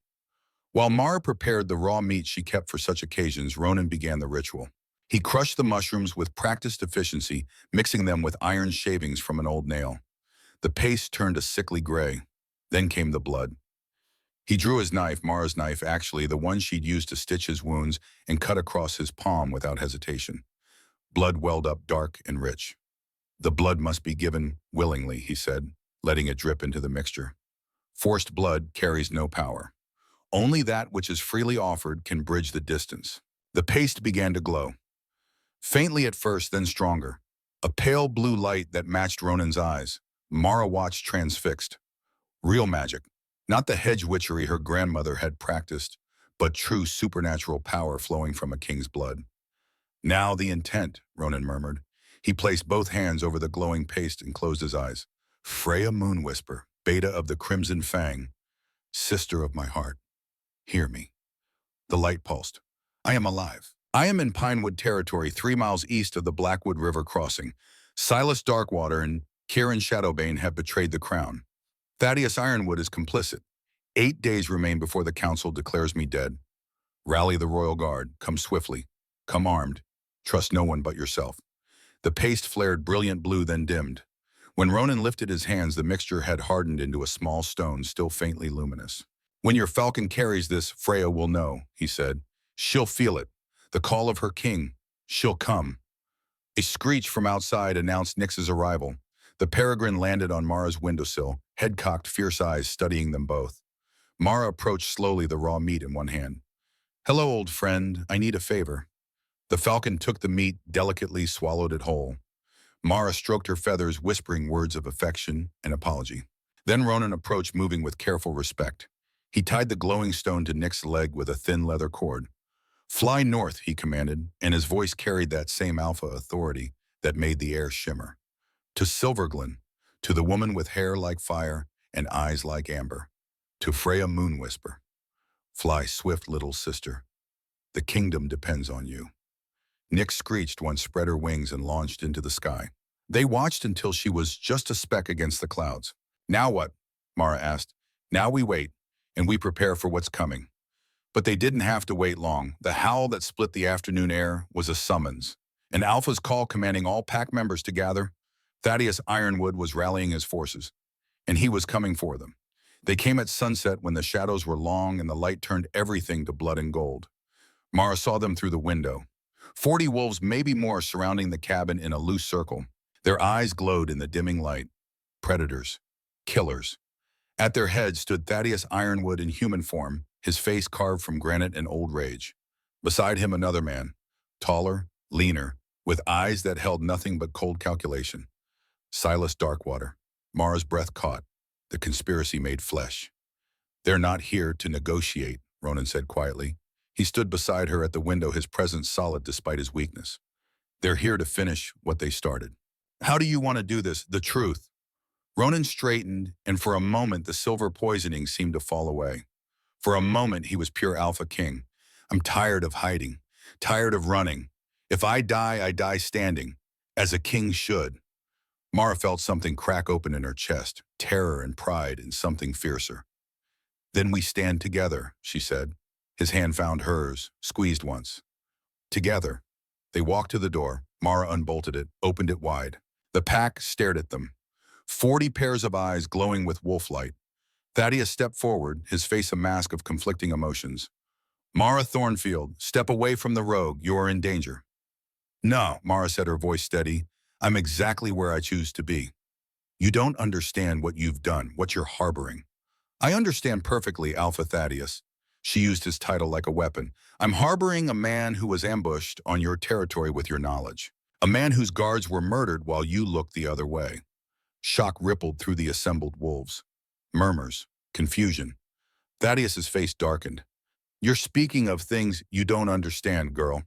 While Mara prepared the raw meat she kept for such occasions, Ronan began the ritual. He crushed the mushrooms with practiced efficiency, mixing them with iron shavings from an old nail. The paste turned a sickly gray. Then came the blood. He drew his knife, Mara's knife actually, the one she'd used to stitch his wounds, and cut across his palm without hesitation. Blood welled up dark and rich. "The blood must be given willingly," he said, letting it drip into the mixture. "Forced blood carries no power. Only that which is freely offered can bridge the distance." The paste began to glow. Faintly at first, then stronger. A pale blue light that matched Ronan's eyes. Mara watched transfixed. Real magic. Not the hedge witchery her grandmother had practiced, but true supernatural power flowing from a king's blood. "Now the intent," Ronan murmured. He placed both hands over the glowing paste and closed his eyes. "Freya Moonwhisper, Beta of the Crimson Fang, sister of my heart, hear me." The light pulsed. "I am alive. I am in Pinewood territory, 3 miles east of the Blackwood River crossing. Silas Darkwater and Kieran Shadowbane have betrayed the crown. Thaddeus Ironwood is complicit. 8 days remain before the council declares me dead. Rally the royal guard. Come swiftly. Come armed. Trust no one but yourself." The paste flared brilliant blue, then dimmed. When Ronan lifted his hands, the mixture had hardened into a small stone, still faintly luminous. "When your falcon carries this, Freya will know," he said. "She'll feel it. The call of her king. She'll come." A screech from outside announced Nyx's arrival. The peregrine landed on Mara's windowsill, head cocked, fierce eyes studying them both. Mara approached slowly, the raw meat in one hand. "Hello, old friend. I need a favor." The falcon took the meat, delicately swallowed it whole. Mara stroked her feathers, whispering words of affection and apology. Then Ronan approached, moving with careful respect. He tied the glowing stone to Nyx's leg with a thin leather cord. "Fly north," he commanded, and his voice carried that same alpha authority that made the air shimmer. "To Silverglen, to the woman with hair like fire and eyes like amber. To Freya Moon Whisper, fly swift, little sister. The kingdom depends on you. Nyx screeched once spread her wings and launched into the sky. They watched until she was just a speck against the clouds. Now what? Mara asked. Now we wait, and we prepare for what's coming. But they didn't have to wait long. The howl that split the afternoon air was a summons. An Alpha's call commanding all pack members to gather. Thaddeus Ironwood was rallying his forces, and he was coming for them. They came at sunset when the shadows were long and the light turned everything to blood and gold. Mara saw them through the window. 40 wolves, maybe more, surrounding the cabin in a loose circle. Their eyes glowed in the dimming light. Predators. Killers. At their heads stood Thaddeus Ironwood in human form, his face carved from granite and old rage. Beside him another man, taller, leaner, with eyes that held nothing but cold calculation. Silas Darkwater. Mara's breath caught. The conspiracy made flesh. They're not here to negotiate, Ronan said quietly. He stood beside her at the window, his presence solid despite his weakness. They're here to finish what they started. How do you want to do this? The truth. Ronan straightened, and for a moment the silver poisoning seemed to fall away. For a moment he was pure Alphaking. I'm tired of hiding, tired of running. If I die standing, as a king should. Mara felt something crack open in her chest, terror and pride and something fiercer. Then we stand together, she said. His hand found hers, squeezed once. Together. They walked to the door. Mara unbolted it, opened it wide. The pack stared at them. 40 pairs of eyes glowing with wolf light. Thaddeus stepped forward, his face a mask of conflicting emotions. Mara Thornfield, step away from the rogue. You are in danger. No, Mara said, her voice steady. I'm exactly where I choose to be. You don't understand what you've done, what you're harboring. I understand perfectly, Alpha Thaddeus. She used his title like a weapon. I'm harboring a man who was ambushed on your territory with your knowledge. A man whose guards were murdered while you looked the other way. Shock rippled through the assembled wolves. Murmurs, confusion. Thaddeus's face darkened. You're speaking of things you don't understand, girl.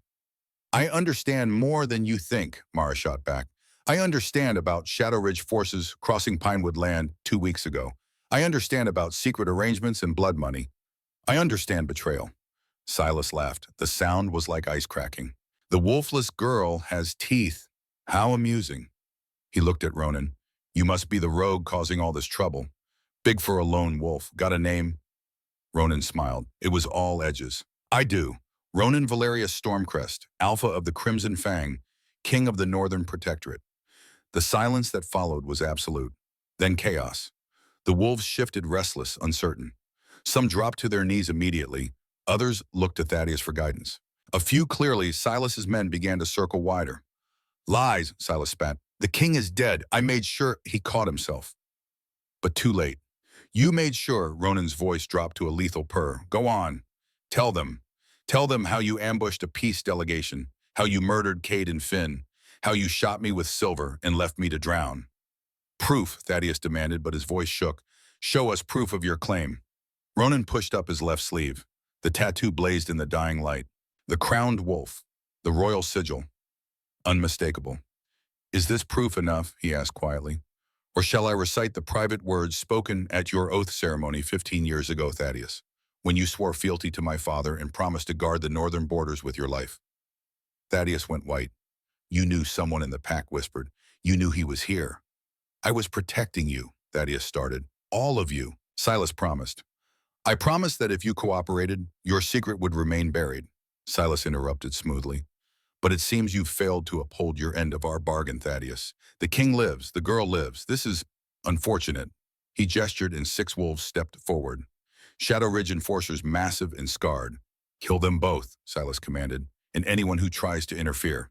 I understand more than you think, Mara shot back. I understand about Shadow Ridge forces crossing Pinewood land 2 weeks ago. I understand about secret arrangements and blood money. I understand betrayal. Silas laughed. The sound was like ice cracking. The wolfless girl has teeth. How amusing. He looked at Ronan. You must be the rogue causing all this trouble. Big for a lone wolf. Got a name? Ronan smiled. It was all edges. I do. Ronan Valerius Stormcrest, Alpha of the Crimson Fang, King of the Northern Protectorate. The silence that followed was absolute. Then chaos. The wolves shifted, restless, uncertain. Some dropped to their knees immediately. Others looked to Thaddeus for guidance. A few clearly, Silas's men began to circle wider. Lies, Silas spat. The king is dead. I made sure. He caught himself. But too late. You made sure. Ronan's voice dropped to a lethal purr. Go on. Tell them. Tell them how you ambushed a peace delegation, how you murdered Cade and Finn, how you shot me with silver and left me to drown. Proof, Thaddeus demanded, but his voice shook. Show us proof of your claim. Ronan pushed up his left sleeve. The tattoo blazed in the dying light. The crowned wolf. The royal sigil. Unmistakable. Is this proof enough? He asked quietly. Or shall I recite the private words spoken at your oath ceremony 15 years ago, Thaddeus, when you swore fealty to my father and promised to guard the northern borders with your life? Thaddeus went white. You knew, someone in the pack whispered. You knew he was here. I was protecting you, Thaddeus started. All of you, Silas promised. I promised that if you cooperated, your secret would remain buried, Silas interrupted smoothly. But it seems you've failed to uphold your end of our bargain, Thaddeus. The king lives, the girl lives. This is unfortunate. He gestured and 6 wolves stepped forward. Shadow Ridge enforcers, massive and scarred. Kill them both, Silas commanded, and anyone who tries to interfere.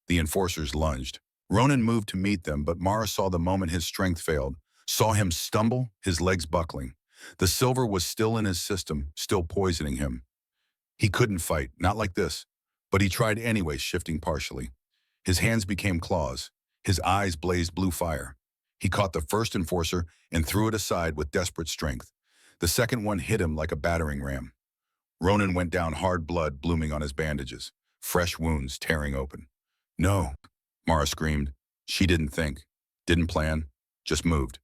The enforcers lunged. Ronan moved to meet them, but Mara saw the moment his strength failed, saw him stumble, his legs buckling. The silver was still in his system, still poisoning him. He couldn't fight, not like this, but he tried anyway, shifting partially. His hands became claws. His eyes blazed blue fire. He caught the first enforcer and threw it aside with desperate strength. The second one hit him like a battering ram. Ronan went down, hard blood blooming on his bandages, fresh wounds tearing open. No, Mara screamed. She didn't think, didn't plan, just moved.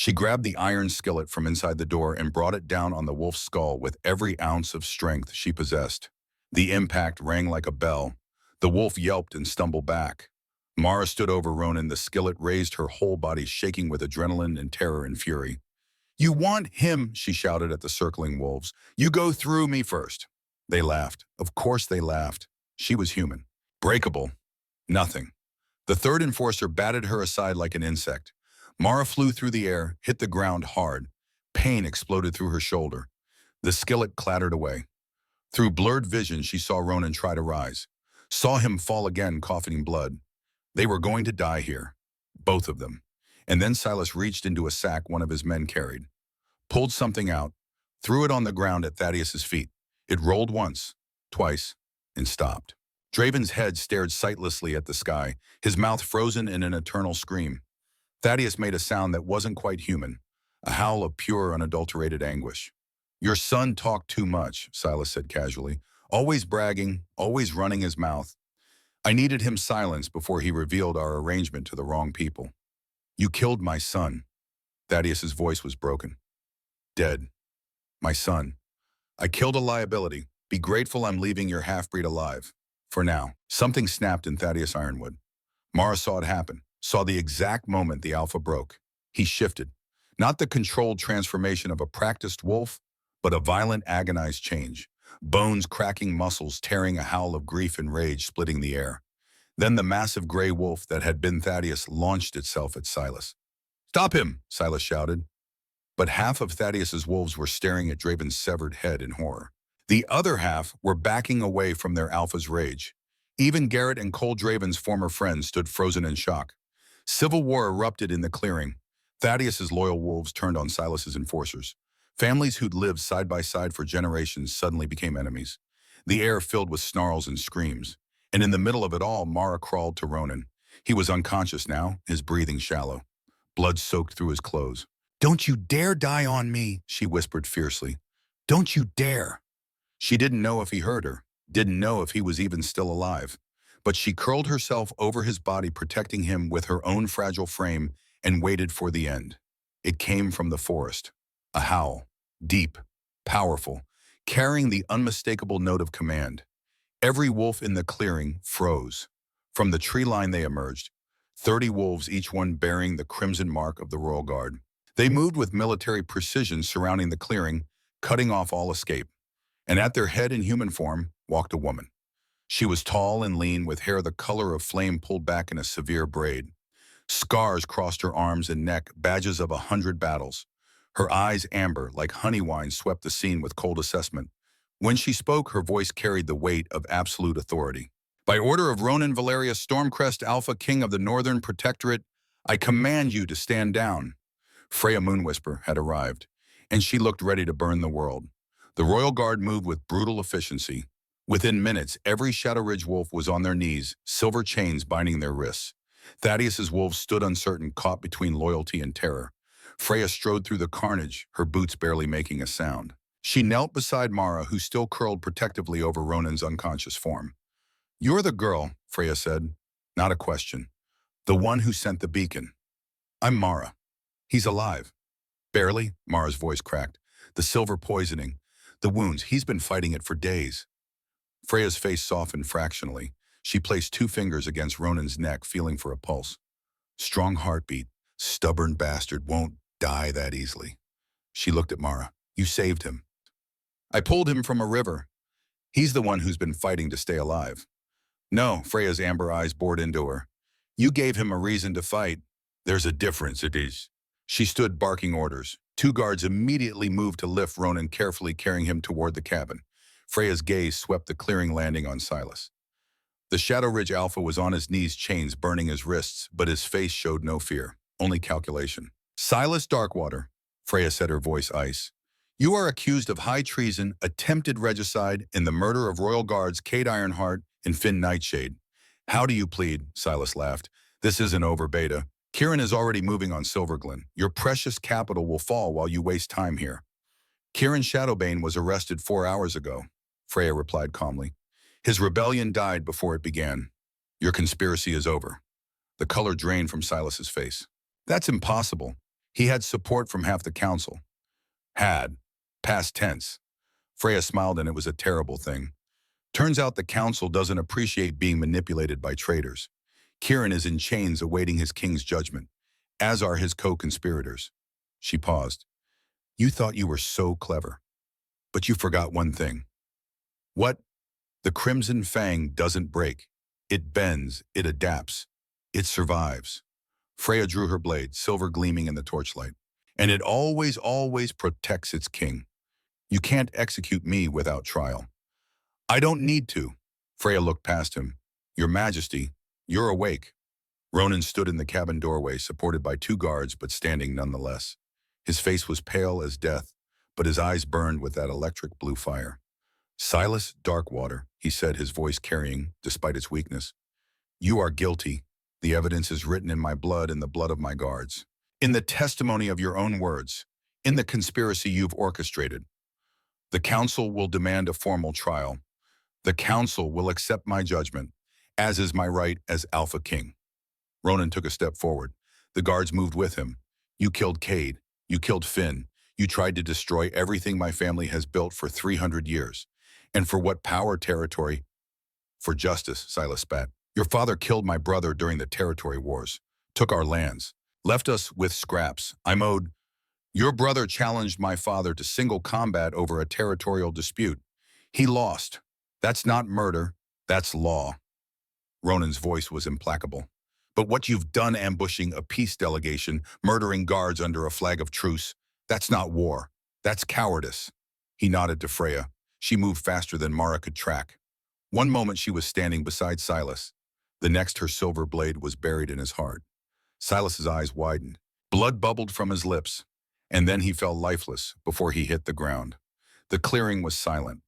She grabbed the iron skillet from inside the door and brought it down on the wolf's skull with every ounce of strength she possessed. The impact rang like a bell. The wolf yelped and stumbled back. Mara stood over Ronan, the skillet raised, her whole body shaking with adrenaline and terror and fury. "You want him," she shouted at the circling wolves. "You go through me first." They laughed. Of course they laughed. She was human. Breakable. Nothing. The third enforcer batted her aside like an insect. Mara flew through the air, hit the ground hard. Pain exploded through her shoulder. The skillet clattered away. Through blurred vision, she saw Ronan try to rise. Saw him fall again, coughing blood. They were going to die here. Both of them. And then Silas reached into a sack one of his men carried. Pulled something out. Threw it on the ground at Thaddeus's feet. It rolled once, twice, and stopped. Draven's head stared sightlessly at the sky, his mouth frozen in an eternal scream. Thaddeus made a sound that wasn't quite human, a howl of pure, unadulterated anguish. "Your son talked too much," Silas said casually. "Always bragging, always running his mouth. I needed him silenced before he revealed our arrangement to the wrong people. You killed my son." Thaddeus's voice was broken. "Dead. My son. I killed a liability. Be grateful I'm leaving your half-breed alive. For now." Something snapped in Thaddeus Ironwood. Mara saw it happen, saw the exact moment the alpha broke. He shifted. Not the controlled transformation of a practiced wolf, but a violent, agonized change. Bones cracking, muscles tearing, a howl of grief and rage splitting the air. Then the massive gray wolf that had been Thaddeus launched itself at Silas. "Stop him!" Silas shouted. But half of Thaddeus's wolves were staring at Draven's severed head in horror. The other half were backing away from their alpha's rage. Even Garrett and Cole Draven's former friends stood frozen in shock. Civil war erupted in the clearing. Thaddeus's loyal wolves turned on Silas's enforcers. Families who'd lived side by side for generations suddenly became enemies. The air filled with snarls and screams. And in the middle of it all, Mara crawled to Ronan. He was unconscious now, his breathing shallow. Blood soaked through his clothes. "Don't you dare die on me," she whispered fiercely. "Don't you dare." She didn't know if he heard her, didn't know if he was even still alive. But she curled herself over his body, protecting him with her own fragile frame, and waited for the end. It came from the forest. A howl. Deep, powerful, carrying the unmistakable note of command. Every wolf in the clearing froze. From the tree line they emerged, 30 wolves, each one bearing the crimson mark of the Royal Guard. They moved with military precision, surrounding the clearing, cutting off all escape. And at their head, in human form, walked a woman. She was tall and lean, with hair the color of flame pulled back in a severe braid. Scars crossed her arms and neck, badges of 100 battles. Her eyes, amber, like honey wine, swept the scene with cold assessment. When she spoke, her voice carried the weight of absolute authority. "By order of Ronan Valerius Stormcrest, Alpha King of the Northern Protectorate, I command you to stand down." Freya Moonwhisper had arrived, and she looked ready to burn the world. The Royal Guard moved with brutal efficiency. Within minutes, every Shadow Ridge wolf was on their knees, silver chains binding their wrists. Thaddeus's wolves stood uncertain, caught between loyalty and terror. Freya strode through the carnage, her boots barely making a sound. She knelt beside Mara, who still curled protectively over Ronan's unconscious form. "You're the girl," Freya said. "Not a question. The one who sent the beacon." "I'm Mara." "He's alive." "Barely," Mara's voice cracked. "The silver poisoning. The wounds. He's been fighting it for days." Freya's face softened fractionally. She placed 2 fingers against Ronan's neck, feeling for a pulse. "Strong heartbeat. Stubborn bastard. Won't die that easily." She looked at Mara. "You saved him." "I pulled him from a river. He's the one who's been fighting to stay alive." "No," Freya's amber eyes bored into her. "You gave him a reason to fight." "There's a difference, it is." She stood barking orders. 2 guards immediately moved to lift Ronan, carefully carrying him toward the cabin. Freya's gaze swept the clearing, landing on Silas. The Shadow Ridge Alpha was on his knees, chains burning his wrists, but his face showed no fear, only calculation. "Silas Darkwater," Freya said, her voice ice. "You are accused of high treason, attempted regicide, and the murder of Royal Guards Cade Ironheart and Finn Nightshade." "How do you plead?" Silas laughed. "This isn't over, Beta. Kieran is already moving on Silverglen. Your precious capital will fall while you waste time here." "Kieran Shadowbane was arrested 4 hours ago," Freya replied calmly. "His rebellion died before it began. Your conspiracy is over." The color drained from Silas's face. "That's impossible. He had support from half the council. Had. Past tense. Freya smiled, and it was a terrible thing. Turns out the council doesn't appreciate being manipulated by traitors. Kieran is in chains awaiting his king's judgment, as are his co-conspirators. She paused. You thought you were so clever, but you forgot one thing. What? The Crimson Fang doesn't break. It bends, it adapts, it survives. Freya drew her blade, silver gleaming in the torchlight. And it always, always protects its king. You can't execute me without trial. I don't need to. Freya looked past him. Your Majesty, you're awake. Ronan stood in the cabin doorway, supported by 2 guards, but standing nonetheless. His face was pale as death, but his eyes burned with that electric blue fire. Silas Darkwater, he said, his voice carrying, despite its weakness. You are guilty. The evidence is written in my blood and the blood of my guards. In the testimony of your own words. In the conspiracy you've orchestrated. The council will demand a formal trial. The council will accept my judgment, as is my right as Alphaking. Ronan took a step forward. The guards moved with him. You killed Cade. You killed Finn. You tried to destroy everything my family has built for 300 years. And for what power territory? For justice, Silas spat. Your father killed my brother during the territory wars, took our lands, left us with scraps. I'm owed. Your brother challenged my father to single combat over a territorial dispute. He lost. That's not murder, that's law. Ronan's voice was implacable. But what you've done, ambushing a peace delegation, murdering guards under a flag of truce, that's not war. That's cowardice. He nodded to Freya. She moved faster than Mara could track. One moment she was standing beside Silas. The next her silver blade was buried in his heart. Silas's eyes widened. Blood bubbled from his lips. And then he fell lifeless before he hit the ground. The clearing was silent.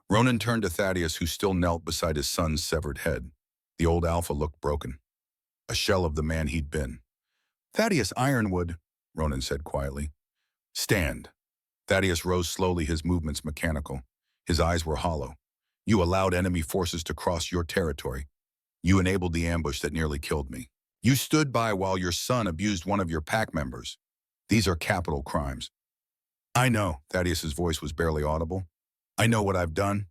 Ronan turned to Thaddeus, who still knelt beside his son's severed head. The old Alpha looked broken. A shell of the man he'd been. Thaddeus Ironwood, Ronan said quietly. Stand. Thaddeus rose slowly, his movements mechanical. His eyes were hollow. You allowed enemy forces to cross your territory. You enabled the ambush that nearly killed me. You stood by while your son abused one of your pack members. These are capital crimes. I know, Thaddeus's voice was barely audible. I know what I've done.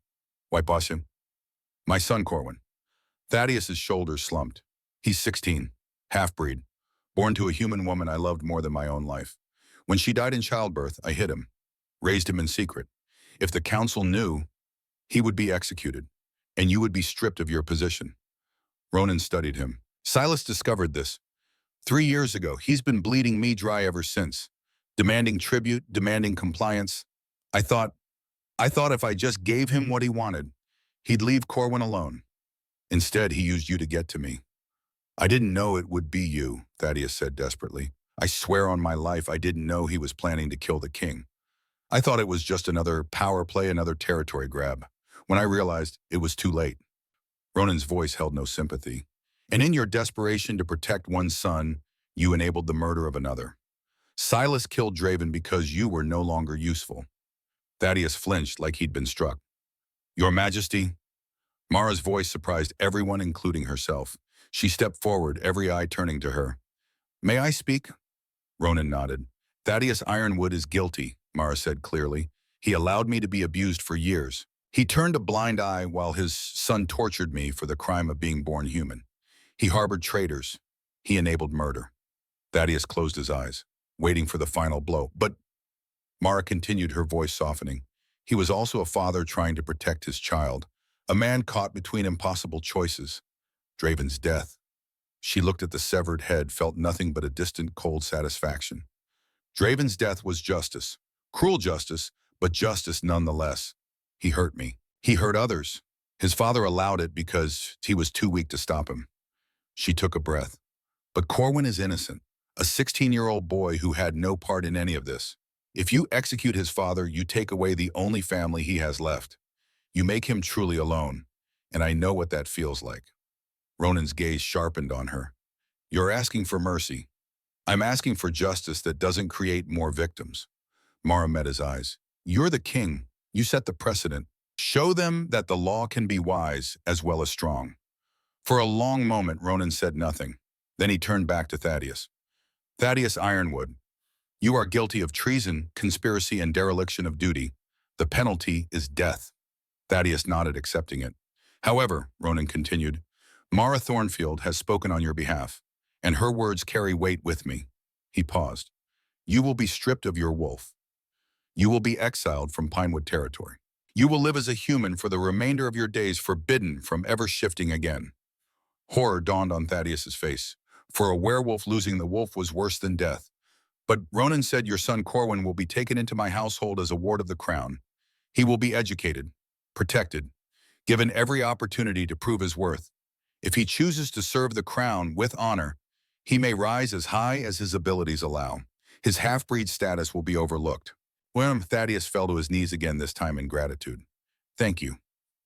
Why, boss him? My son, Corwin. Thaddeus's shoulders slumped. He's 16, half-breed, born to a human woman I loved more than my own life. When she died in childbirth, I hid him, raised him in secret. If the council knew, he would be executed, and you would be stripped of your position. Ronan studied him. Silas discovered this. 3 years ago, he's been bleeding me dry ever since, demanding tribute, demanding compliance. I thought if I just gave him what he wanted, he'd leave Corwin alone. Instead, he used you to get to me. I didn't know it would be you, Thaddeus said desperately. I swear on my life I didn't know he was planning to kill the king. I thought it was just another power play, another territory grab. When I realized it was too late. Ronan's voice held no sympathy. And in your desperation to protect one son, you enabled the murder of another. Silas killed Draven because you were no longer useful. Thaddeus flinched like he'd been struck. Your Majesty? Mara's voice surprised everyone, including herself. She stepped forward, every eye turning to her. May I speak? Ronan nodded. Thaddeus Ironwood is guilty, Mara said clearly. He allowed me to be abused for years. He turned a blind eye while his son tortured me for the crime of being born human. He harbored traitors. He enabled murder. Thaddeus closed his eyes, waiting for the final blow. But Mara continued, her voice softening. He was also a father trying to protect his child, a man caught between impossible choices. Draven's death. She looked at the severed head, felt nothing but a distant, cold satisfaction. Draven's death was justice. Cruel justice, but justice nonetheless. He hurt me. He hurt others. His father allowed it because he was too weak to stop him. She took a breath. But Corwin is innocent, a 16-year-old boy who had no part in any of this. If you execute his father, you take away the only family he has left. You make him truly alone, and I know what that feels like. Ronan's gaze sharpened on her. You're asking for mercy. I'm asking for justice that doesn't create more victims. Mara met his eyes. You're the king. You set the precedent. Show them that the law can be wise as well as strong. For a long moment, Ronan said nothing. Then he turned back to Thaddeus. Thaddeus Ironwood, You are guilty of treason, conspiracy, and dereliction of duty. The penalty is death." Thaddeus nodded, accepting it. "However," Ronan continued, "Mara Thornfield has spoken on your behalf, and her words carry weight with me." He paused. "You will be stripped of your wolf. You will be exiled from Pinewood territory. You will live as a human for the remainder of your days, forbidden from ever shifting again." Horror dawned on Thaddeus's face. For a werewolf, losing the wolf was worse than death. "But Ronan said your son Corwin will be taken into my household as a ward of the crown. He will be educated, protected, given every opportunity to prove his worth. If he chooses to serve the crown with honor, he may rise as high as his abilities allow. His half-breed status will be overlooked." Thaddeus fell to his knees again, this time in gratitude. "Thank you.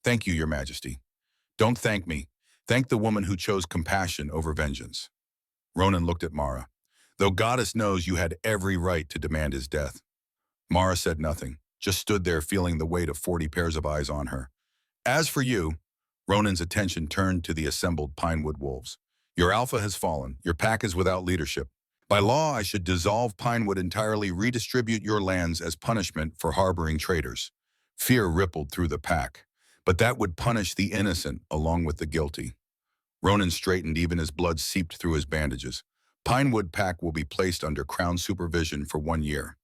Thank you, Your Majesty. Don't thank me. Thank the woman who chose compassion over vengeance." Ronan looked at Mara. "Though Goddess knows you had every right to demand his death." Mara said nothing, just stood there feeling the weight of 40 pairs of eyes on her. "As for you," Ronan's attention turned to the assembled Pinewood wolves. "Your alpha has fallen. Your pack is without leadership. By law, I should dissolve Pinewood entirely, redistribute your lands as punishment for harboring traitors." Fear rippled through the pack, but that would punish the innocent along with the guilty. Ronan straightened even as blood seeped through his bandages. "Pinewood pack will be placed under crown supervision for 1 year.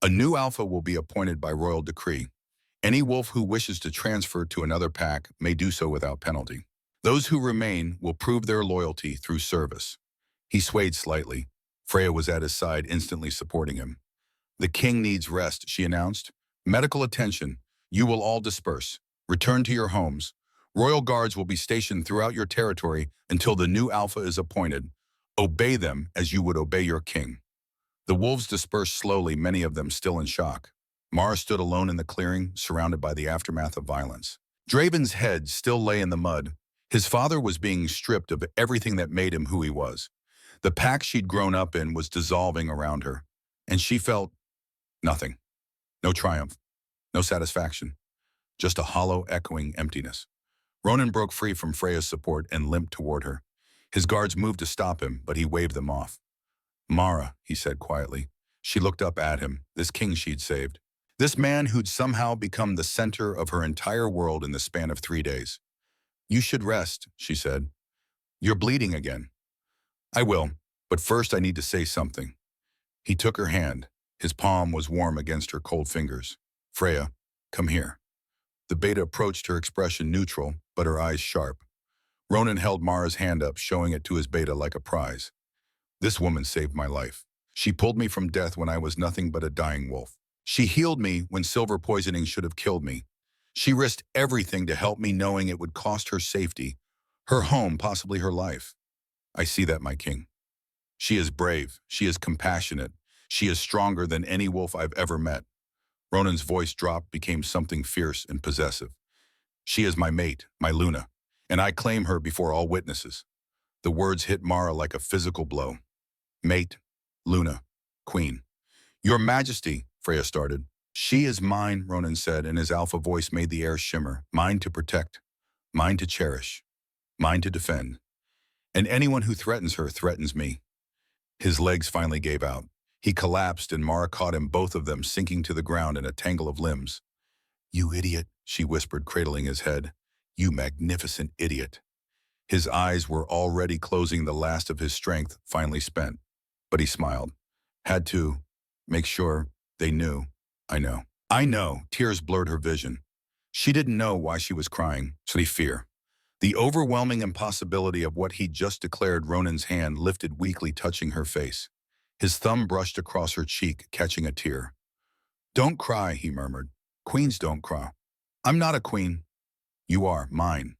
A new alpha will be appointed by royal decree. Any wolf who wishes to transfer to another pack may do so without penalty. Those who remain will prove their loyalty through service." He swayed slightly. Freya was at his side, instantly supporting him. "The king needs rest," she announced. "Medical attention. You will all disperse. Return to your homes. Royal guards will be stationed throughout your territory until the new alpha is appointed. Obey them as you would obey your king." The wolves dispersed slowly, many of them still in shock. Mara stood alone in the clearing, surrounded by the aftermath of violence. Draven's head still lay in the mud. His father was being stripped of everything that made him who he was. The pack she'd grown up in was dissolving around her, and she felt nothing. No triumph, no satisfaction, just a hollow, echoing emptiness. Ronan broke free from Freya's support and limped toward her. His guards moved to stop him, but he waved them off. "Mara," he said quietly. She looked up at him, this king she'd saved. This man who'd somehow become the center of her entire world in the span of 3 days. "You should rest," she said. "You're bleeding again." "I will, but first I need to say something." He took her hand. His palm was warm against her cold fingers. "Freya, come here." The beta approached, her expression neutral, but her eyes sharp. Ronan held Mara's hand up, showing it to his beta like a prize. "This woman saved my life. She pulled me from death when I was nothing but a dying wolf. She healed me when silver poisoning should have killed me. She risked everything to help me, knowing it would cost her safety, her home, possibly her life. I see that, my king. She is brave. She is compassionate. She is stronger than any wolf I've ever met." Ronan's voice dropped, became something fierce and possessive. "She is my mate, my Luna, and I claim her before all witnesses." The words hit Mara like a physical blow. "Mate, Luna, queen." "Your Majesty," Freya started. "She is mine," Ronan said, and his alpha voice made the air shimmer. "Mine to protect, mine to cherish, mine to defend. And anyone who threatens her threatens me." His legs finally gave out. He collapsed, and Mara caught him, both of them sinking to the ground in a tangle of limbs. "You idiot," she whispered, cradling his head. "You magnificent idiot." His eyes were already closing, the last of his strength finally spent. But he smiled. "Had to make sure they knew. I know." "I know." Tears blurred her vision. She didn't know why she was crying. Fear. The overwhelming impossibility of what he'd just declared. Ronan's hand lifted weakly, touching her face. His thumb brushed across her cheek, catching a tear. "Don't cry," he murmured. "Queens don't cry." "I'm not a queen." "You are, mine."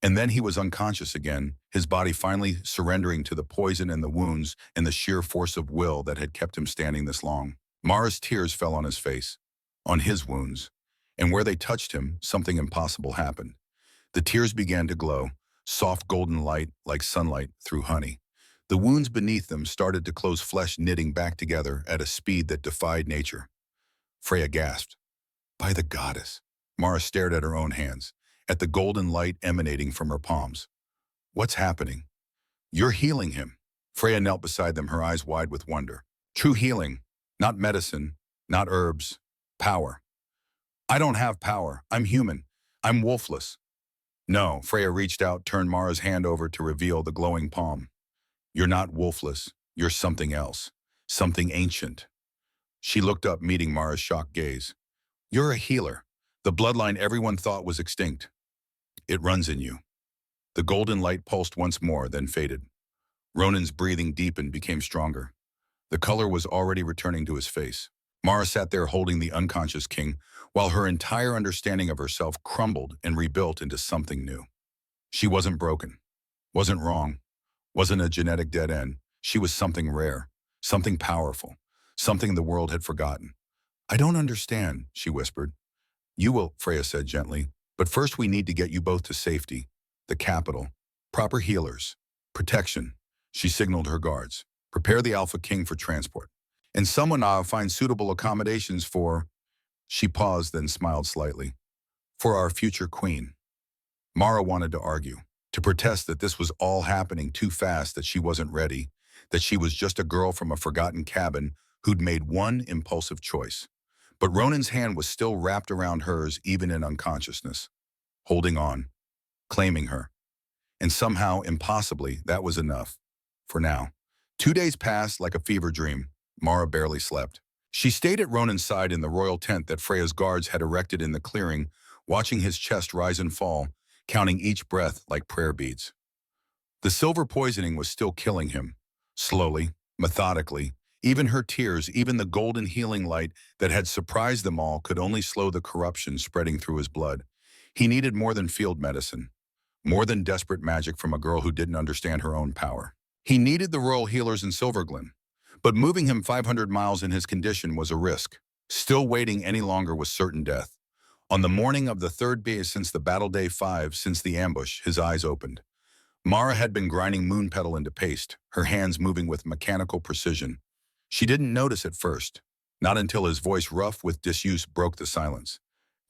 And then he was unconscious again, his body finally surrendering to the poison and the wounds and the sheer force of will that had kept him standing this long. Mara's tears fell on his face, on his wounds, and where they touched him, something impossible happened. The tears began to glow, soft golden light like sunlight through honey. The wounds beneath them started to close, flesh knitting back together at a speed that defied nature. Freya gasped. "By the goddess." Mara stared at her own hands, at the golden light emanating from her palms. "What's happening?" "You're healing him." Freya knelt beside them, her eyes wide with wonder. "True healing. Not medicine, not herbs. Power. I don't have power. I'm human. I'm wolfless. No, Freya reached out, turned Mara's hand over to reveal the glowing palm. You're not wolfless. You're something else. Something ancient. She looked up, meeting Mara's shocked gaze. You're a healer. The bloodline everyone thought was extinct. It runs in you. The golden light pulsed once more, then faded. Ronan's breathing deepened, became stronger. The color was already returning to his face. Mara sat there holding the unconscious king, while her entire understanding of herself crumbled and rebuilt into something new. She wasn't broken, wasn't wrong, wasn't a genetic dead end. She was something rare, something powerful, something the world had forgotten. I don't understand, she whispered. You will, Freya said gently, but first we need to get you both to safety, the capital, proper healers, protection. She signaled her guards. Prepare the Alphaking for transport. And someone find suitable accommodations for, she paused, then smiled slightly, for our future queen. Mara wanted to argue, to protest that this was all happening too fast, that she wasn't ready, that she was just a girl from a forgotten cabin who'd made one impulsive choice. But Ronan's hand was still wrapped around hers, even in unconsciousness, holding on, claiming her. And somehow, impossibly, that was enough. For now. 2 days passed like a fever dream. Mara barely slept. She stayed at Ronan's side in the royal tent that Freya's guards had erected in the clearing, watching his chest rise and fall, counting each breath like prayer beads. The silver poisoning was still killing him, slowly, methodically. Even her tears, even the golden healing light that had surprised them all, could only slow the corruption spreading through his blood. He needed more than field medicine, more than desperate magic from a girl who didn't understand her own power. He needed the royal healers in Silverglen, but moving him 500 miles in his condition was a risk. Still waiting any longer was certain death. On the morning of the third day since the battle, day 5, since the ambush, his eyes opened. Mara had been grinding moon petal into paste, her hands moving with mechanical precision. She didn't notice at first, not until his voice, rough with disuse, broke the silence.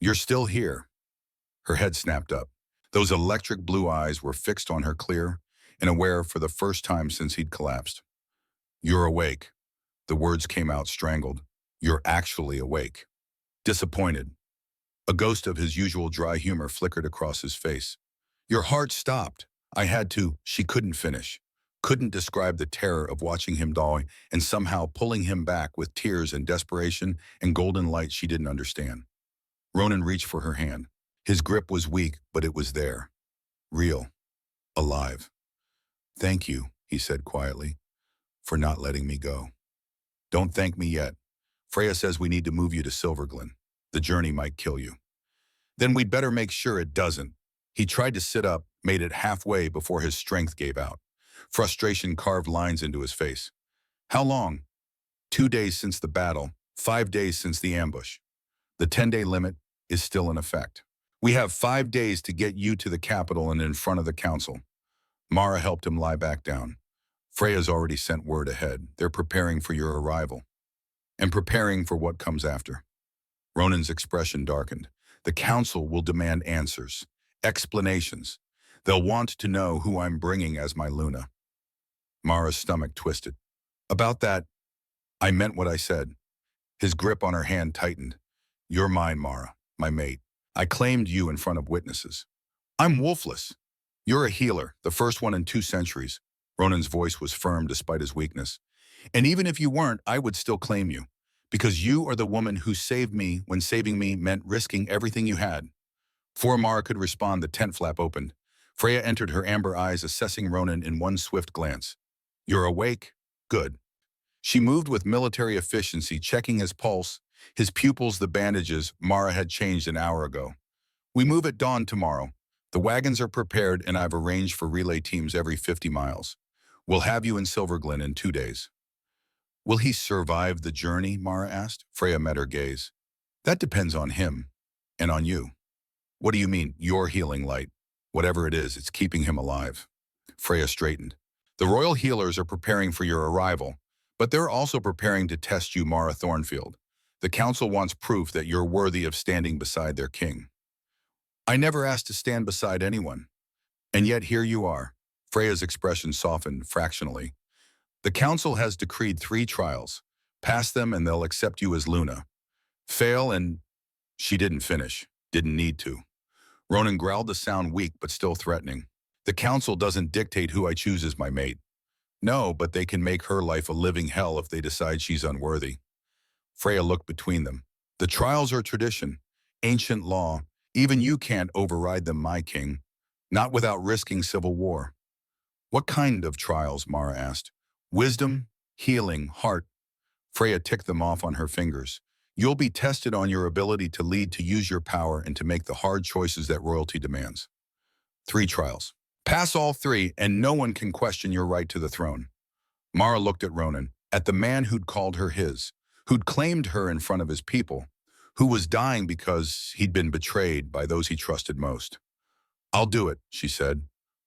You're still here. Her head snapped up. Those electric blue eyes were fixed on her, clear and aware for the first time since he'd collapsed. You're awake. The words came out strangled. You're actually awake. Disappointed. A ghost of his usual dry humor flickered across his face. Your heart stopped. I had to. She couldn't finish. Couldn't describe the terror of watching him die and somehow pulling him back with tears and desperation and golden light she didn't understand. Ronan reached for her hand. His grip was weak, but it was there. Real. Alive. Thank you, he said quietly, for not letting me go. Don't thank me yet. Freya says we need to move you to Silverglen. The journey might kill you. Then we'd better make sure it doesn't. He tried to sit up, made it halfway before his strength gave out. Frustration carved lines into his face. How long? 2 days since the battle, 5 days since the ambush. The 10-day limit is still in effect. We have 5 days to get you to the capital and in front of the council. Mara helped him lie back down. Freya's already sent word ahead. They're preparing for your arrival. And preparing for what comes after. Ronan's expression darkened. The council will demand answers, explanations. They'll want to know who I'm bringing as my Luna. Mara's stomach twisted. About that, I meant what I said. His grip on her hand tightened. You're mine, Mara, my mate. I claimed you in front of witnesses. I'm wolfless. You're a healer, the first one in 2 centuries. Ronan's voice was firm despite his weakness. And even if you weren't, I would still claim you. Because you are the woman who saved me when saving me meant risking everything you had. Before Mara could respond, the tent flap opened. Freya entered, her amber eyes assessing Ronan in one swift glance. You're awake? Good. She moved with military efficiency, checking his pulse, his pupils, the bandages Mara had changed an hour ago. We move at dawn tomorrow. The wagons are prepared and I've arranged for relay teams every 50 miles. We'll have you in Silverglen in 2 days. Will he survive the journey? Mara asked. Freya met her gaze. That depends on him and on you. What do you mean, your healing light? Whatever it is, it's keeping him alive. Freya straightened. The royal healers are preparing for your arrival, but they're also preparing to test you, Mara Thornfield. The council wants proof that you're worthy of standing beside their king. I never asked to stand beside anyone. And yet here you are. Freya's expression softened fractionally. The council has decreed 3 trials, Pass them and they'll accept you as Luna. Fail and she didn't finish. Didn't need to. Ronan growled to sound weak but still threatening. The council doesn't dictate who I choose as my mate. No, but they can make her life a living hell if they decide she's unworthy. Freya looked between them. The trials are tradition, ancient law. Even you can't override them, my king. Not without risking civil war. What kind of trials, Mara asked. Wisdom, healing, heart. Freya ticked them off on her fingers. You'll be tested on your ability to lead, to use your power, and to make the hard choices that royalty demands. 3 trials. Pass all 3, and no one can question your right to the throne. Mara looked at Ronan, at the man who'd called her his, who'd claimed her in front of his people, who was dying because he'd been betrayed by those he trusted most. I'll do it, she said.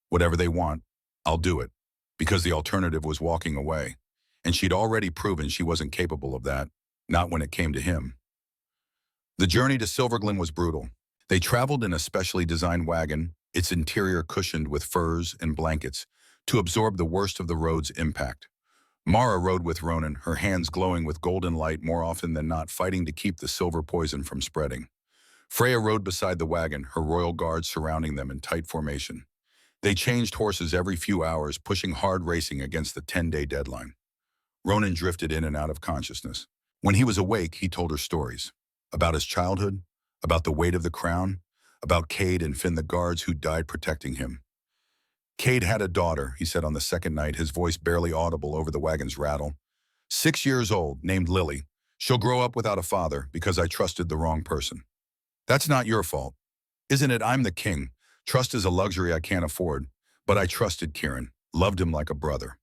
Whatever they want, I'll do it. Because the alternative was walking away. And she'd already proven she wasn't capable of that, not when it came to him. The journey to Silverglen was brutal. They traveled in a specially designed wagon, its interior cushioned with furs and blankets, to absorb the worst of the road's impact. Mara rode with Ronan, her hands glowing with golden light, more often than not fighting to keep the silver poison from spreading. Freya rode beside the wagon, her royal guards surrounding them in tight formation. They changed horses every few hours, pushing hard, racing against the 10-day deadline. Ronan drifted in and out of consciousness. When he was awake, he told her stories. About his childhood, about the weight of the crown, about Cade and Finn, the guards who died protecting him. Cade had a daughter, he said on the second night, his voice barely audible over the wagon's rattle. 6 years old, named Lily. She'll grow up without a father because I trusted the wrong person. That's not your fault. Isn't it? I'm the king. Trust is a luxury I can't afford. But I trusted Kieran, loved him like a brother.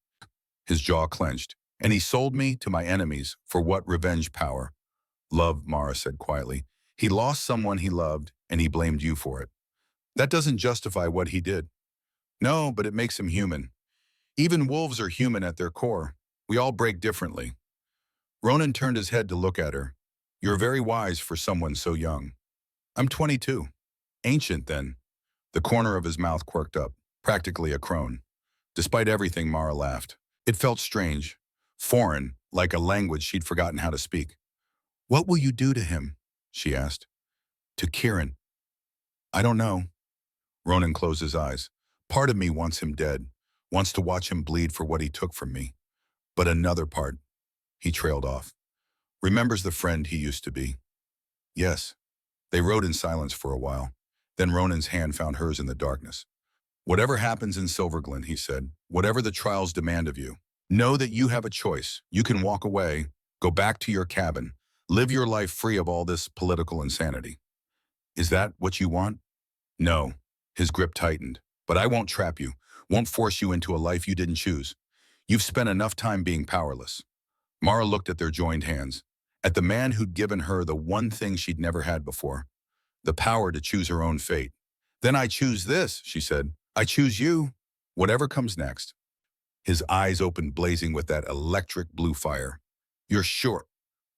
His jaw clenched. And he sold me to my enemies for what? Revenge power. Love, Mara said quietly. He lost someone he loved, and he blamed you for it. That doesn't justify what he did. No, but it makes him human. Even wolves are human at their core. We all break differently. Ronan turned his head to look at her. You're very wise for someone so young. I'm 22. Ancient, then. The corner of his mouth quirked up, practically a crone. Despite everything, Mara laughed. It felt strange, foreign, like a language she'd forgotten how to speak. What will you do to him? She asked. To Kieran. I don't know. Ronan closed his eyes. Part of me wants him dead, wants to watch him bleed for what he took from me. But another part, he trailed off, remembers the friend he used to be. Yes. They rode in silence for a while. Then Ronan's hand found hers in the darkness. Whatever happens in Silverglen, he said, whatever the trials demand of you, know that you have a choice. You can walk away, go back to your cabin, live your life free of all this political insanity. Is that what you want? No. His grip tightened. But I won't trap you, won't force you into a life you didn't choose. You've spent enough time being powerless. Mara looked at their joined hands, at the man who'd given her the one thing she'd never had before, the power to choose her own fate. Then I choose this, she said. I choose you, whatever comes next. His eyes opened, blazing with that electric blue fire. You're sure?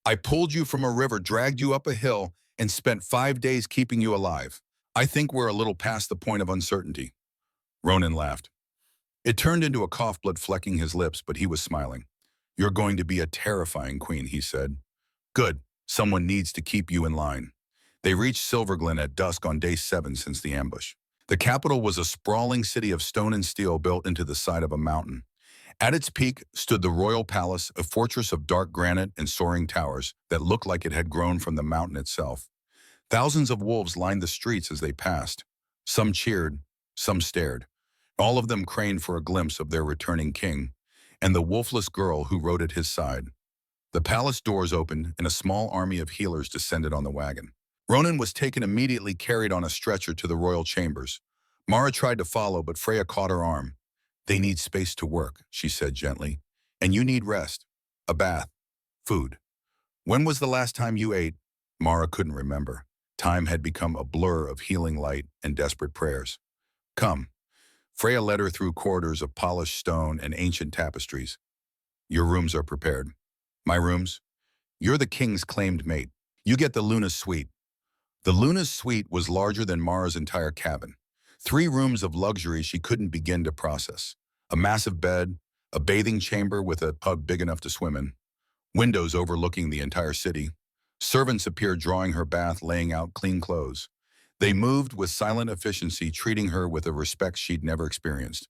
I pulled you from a river, dragged you up a hill, and spent 5 days keeping you alive. I think we're a little past the point of uncertainty. Ronan laughed. It turned into a cough, blood flecking his lips, but he was smiling. You're going to be a terrifying queen, he said. Good. Someone needs to keep you in line. They reached Silverglen at dusk on day 7 since the ambush. The capital was a sprawling city of stone and steel built into the side of a mountain. At its peak stood the royal palace, a fortress of dark granite and soaring towers that looked like it had grown from the mountain itself. Thousands of wolves lined the streets as they passed. Some cheered, some stared. All of them craned for a glimpse of their returning king, and the wolfless girl who rode at his side. The palace doors opened, and a small army of healers descended on the wagon. Ronan was taken immediately, carried on a stretcher to the royal chambers. Mara tried to follow, but Freya caught her arm. They need space to work, she said gently. And you need rest. A bath. Food. When was the last time you ate? Mara couldn't remember. Time had become a blur of healing light and desperate prayers. Come. Freya led her through corridors of polished stone and ancient tapestries. Your rooms are prepared. My rooms? You're the king's claimed mate. You get the Luna's suite. The Luna's suite was larger than Mara's entire cabin. 3 rooms of luxury she couldn't begin to process. A massive bed, a bathing chamber with a tub big enough to swim in, Windows overlooking the entire city. Servants appeared drawing her bath, laying out clean clothes. They moved with silent efficiency, treating her with a respect she'd never experienced.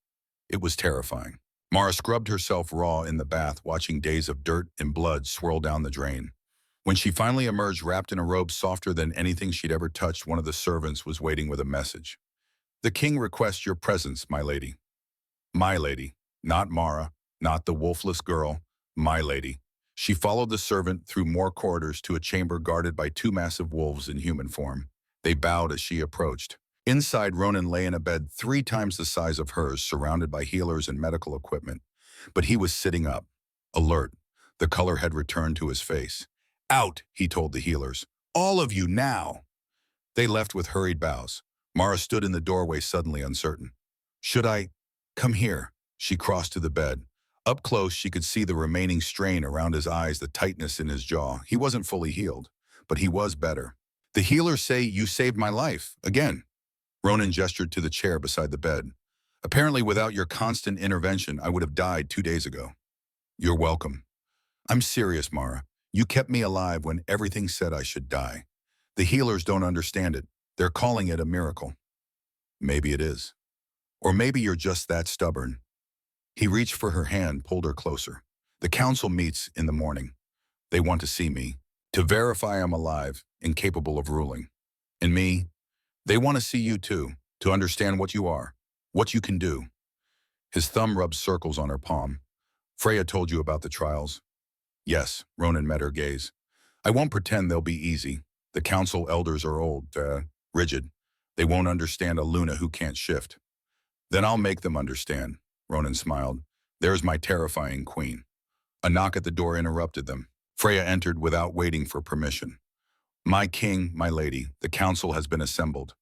It was terrifying. Mara scrubbed herself raw in the bath, watching days of dirt and blood swirl down the drain. When she finally emerged wrapped in a robe softer than anything she'd ever touched, one of the servants was waiting with a message. "The king requests your presence, my lady." My lady. Not Mara, not the wolfless girl. My lady. She followed the servant through more corridors to a chamber guarded by two massive wolves in human form. They bowed as she approached. Inside, Ronan lay in a bed 3 times the size of hers, surrounded by healers and medical equipment. But he was sitting up, alert. The color had returned to his face. "Out," he told the healers. "All of you now." They left with hurried bows. Mara stood in the doorway, suddenly uncertain. "Should I come here?" She crossed to the bed. Up close, she could see the remaining strain around his eyes, the tightness in his jaw. He wasn't fully healed, but he was better. "The healers say you saved my life. Again." Ronan gestured to the chair beside the bed. "Apparently, without your constant intervention, I would have died 2 days ago." "You're welcome." "I'm serious, Mara. You kept me alive when everything said I should die. The healers don't understand it. They're calling it a miracle." "Maybe it is. Or maybe you're just that stubborn." He reached for her hand, pulled her closer. "The council meets in the morning. They want to see me, to verify I'm alive and capable of ruling. And me, they want to see you too, to understand what you are, what you can do." His thumb rubbed circles on her palm. "Freya told you about the trials?" "Yes," Ronan met her gaze. "I won't pretend they'll be easy. The council elders are old, rigid. They won't understand a Luna who can't shift." "Then I'll make them understand," Ronan smiled. "There's my terrifying queen." A knock at the door interrupted them. Freya entered without waiting for permission. "My king, my lady, the council has been assembled.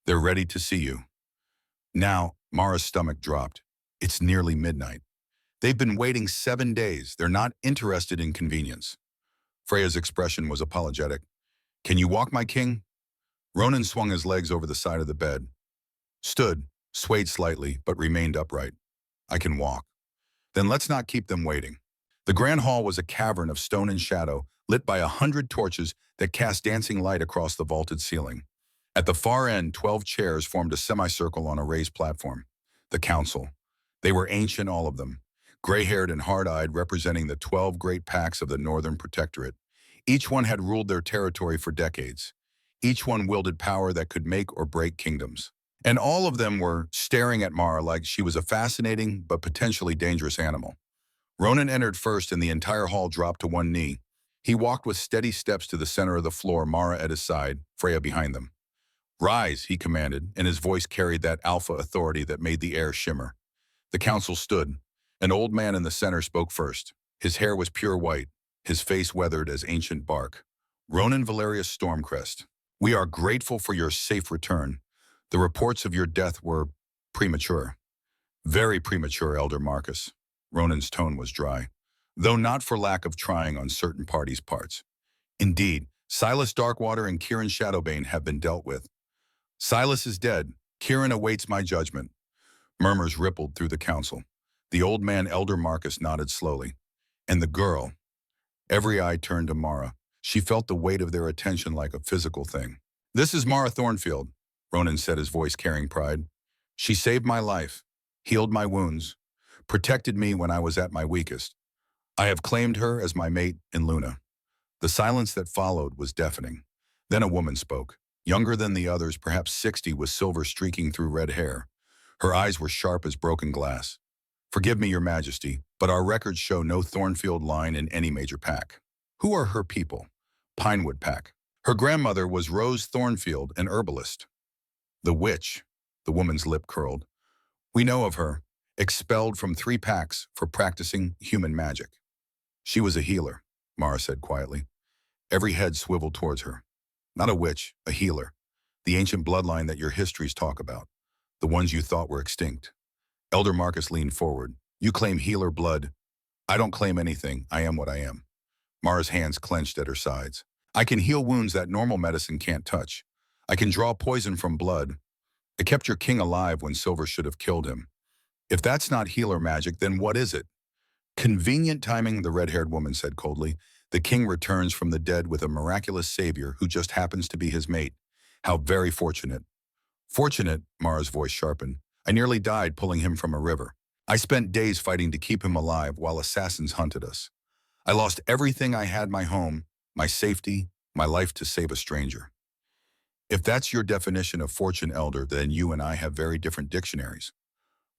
They're ready to see you." Now, Mara's stomach dropped. It's nearly midnight. They've been waiting 7 days. They're not interested in convenience. Freya's expression was apologetic. "Can you walk, my king?" Ronan swung his legs over the side of the bed, stood, swayed slightly, but remained upright. "I can walk." "Then let's not keep them waiting." The grand hall was a cavern of stone and shadow, lit by 100 torches that cast dancing light across the vaulted ceiling. At the far end, 12 chairs formed a semicircle on a raised platform. The council. They were ancient, all of them, gray-haired and hard-eyed, representing the 12 great packs of the Northern Protectorate. Each one had ruled their territory for decades. Each one wielded power that could make or break kingdoms. And all of them were staring at Mara like she was a fascinating but potentially dangerous animal. Ronan entered first and the entire hall dropped to one knee. He walked with steady steps to the center of the floor, Mara at his side, Freya behind them. "Rise," he commanded, and his voice carried that alpha authority that made the air shimmer. The council stood. An old man in the center spoke first. His hair was pure white, his face weathered as ancient bark. "Ronan Valerius Stormcrest, we are grateful for your safe return. The reports of your death were premature." "Very premature, Elder Marcus." Ronan's tone was dry, though not for lack of trying on certain parties' parts. "Indeed, Silas Darkwater and Kieran Shadowbane have been dealt with. Silas is dead. Kieran awaits my judgment." Murmurs rippled through the council. The old man, Elder Marcus, nodded slowly. "And the girl?" Every eye turned to Mara. She felt the weight of their attention like a physical thing. "This is Mara Thornfield," Ronan said, his voice carrying pride. "She saved my life, healed my wounds, protected me when I was at my weakest. I have claimed her as my mate in Luna." The silence that followed was deafening. Then a woman spoke, younger than the others, perhaps 60, with silver streaking through red hair. Her eyes were sharp as broken glass. "Forgive me, your majesty, but our records show no Thornfield line in any major pack." "Who are her people?" "Pinewood pack. Her grandmother was Rose Thornfield, an herbalist." "The witch," the woman's lip curled. "We know of her, expelled from 3 packs for practicing human magic." "She was a healer," Mara said quietly. Every head swiveled towards her. "Not a witch, a healer. The ancient bloodline that your histories talk about. The ones you thought were extinct." Elder Marcus leaned forward. "You claim healer blood. I don't claim anything. I am what I am." Mara's hands clenched at her sides. "I can heal wounds that normal medicine can't touch. I can draw poison from blood. I kept your king alive when Silver should have killed him. If that's not healer magic, then what is it?" Convenient timing, the red-haired woman said coldly. The king returns from the dead with a miraculous savior who just happens to be his mate. How very fortunate. Fortunate, Mara's voice sharpened. I nearly died pulling him from a river. I spent days fighting to keep him alive while assassins hunted us. I lost everything I had, my home, my safety, my life to save a stranger. If that's your definition of fortune, Elder, then you and I have very different dictionaries.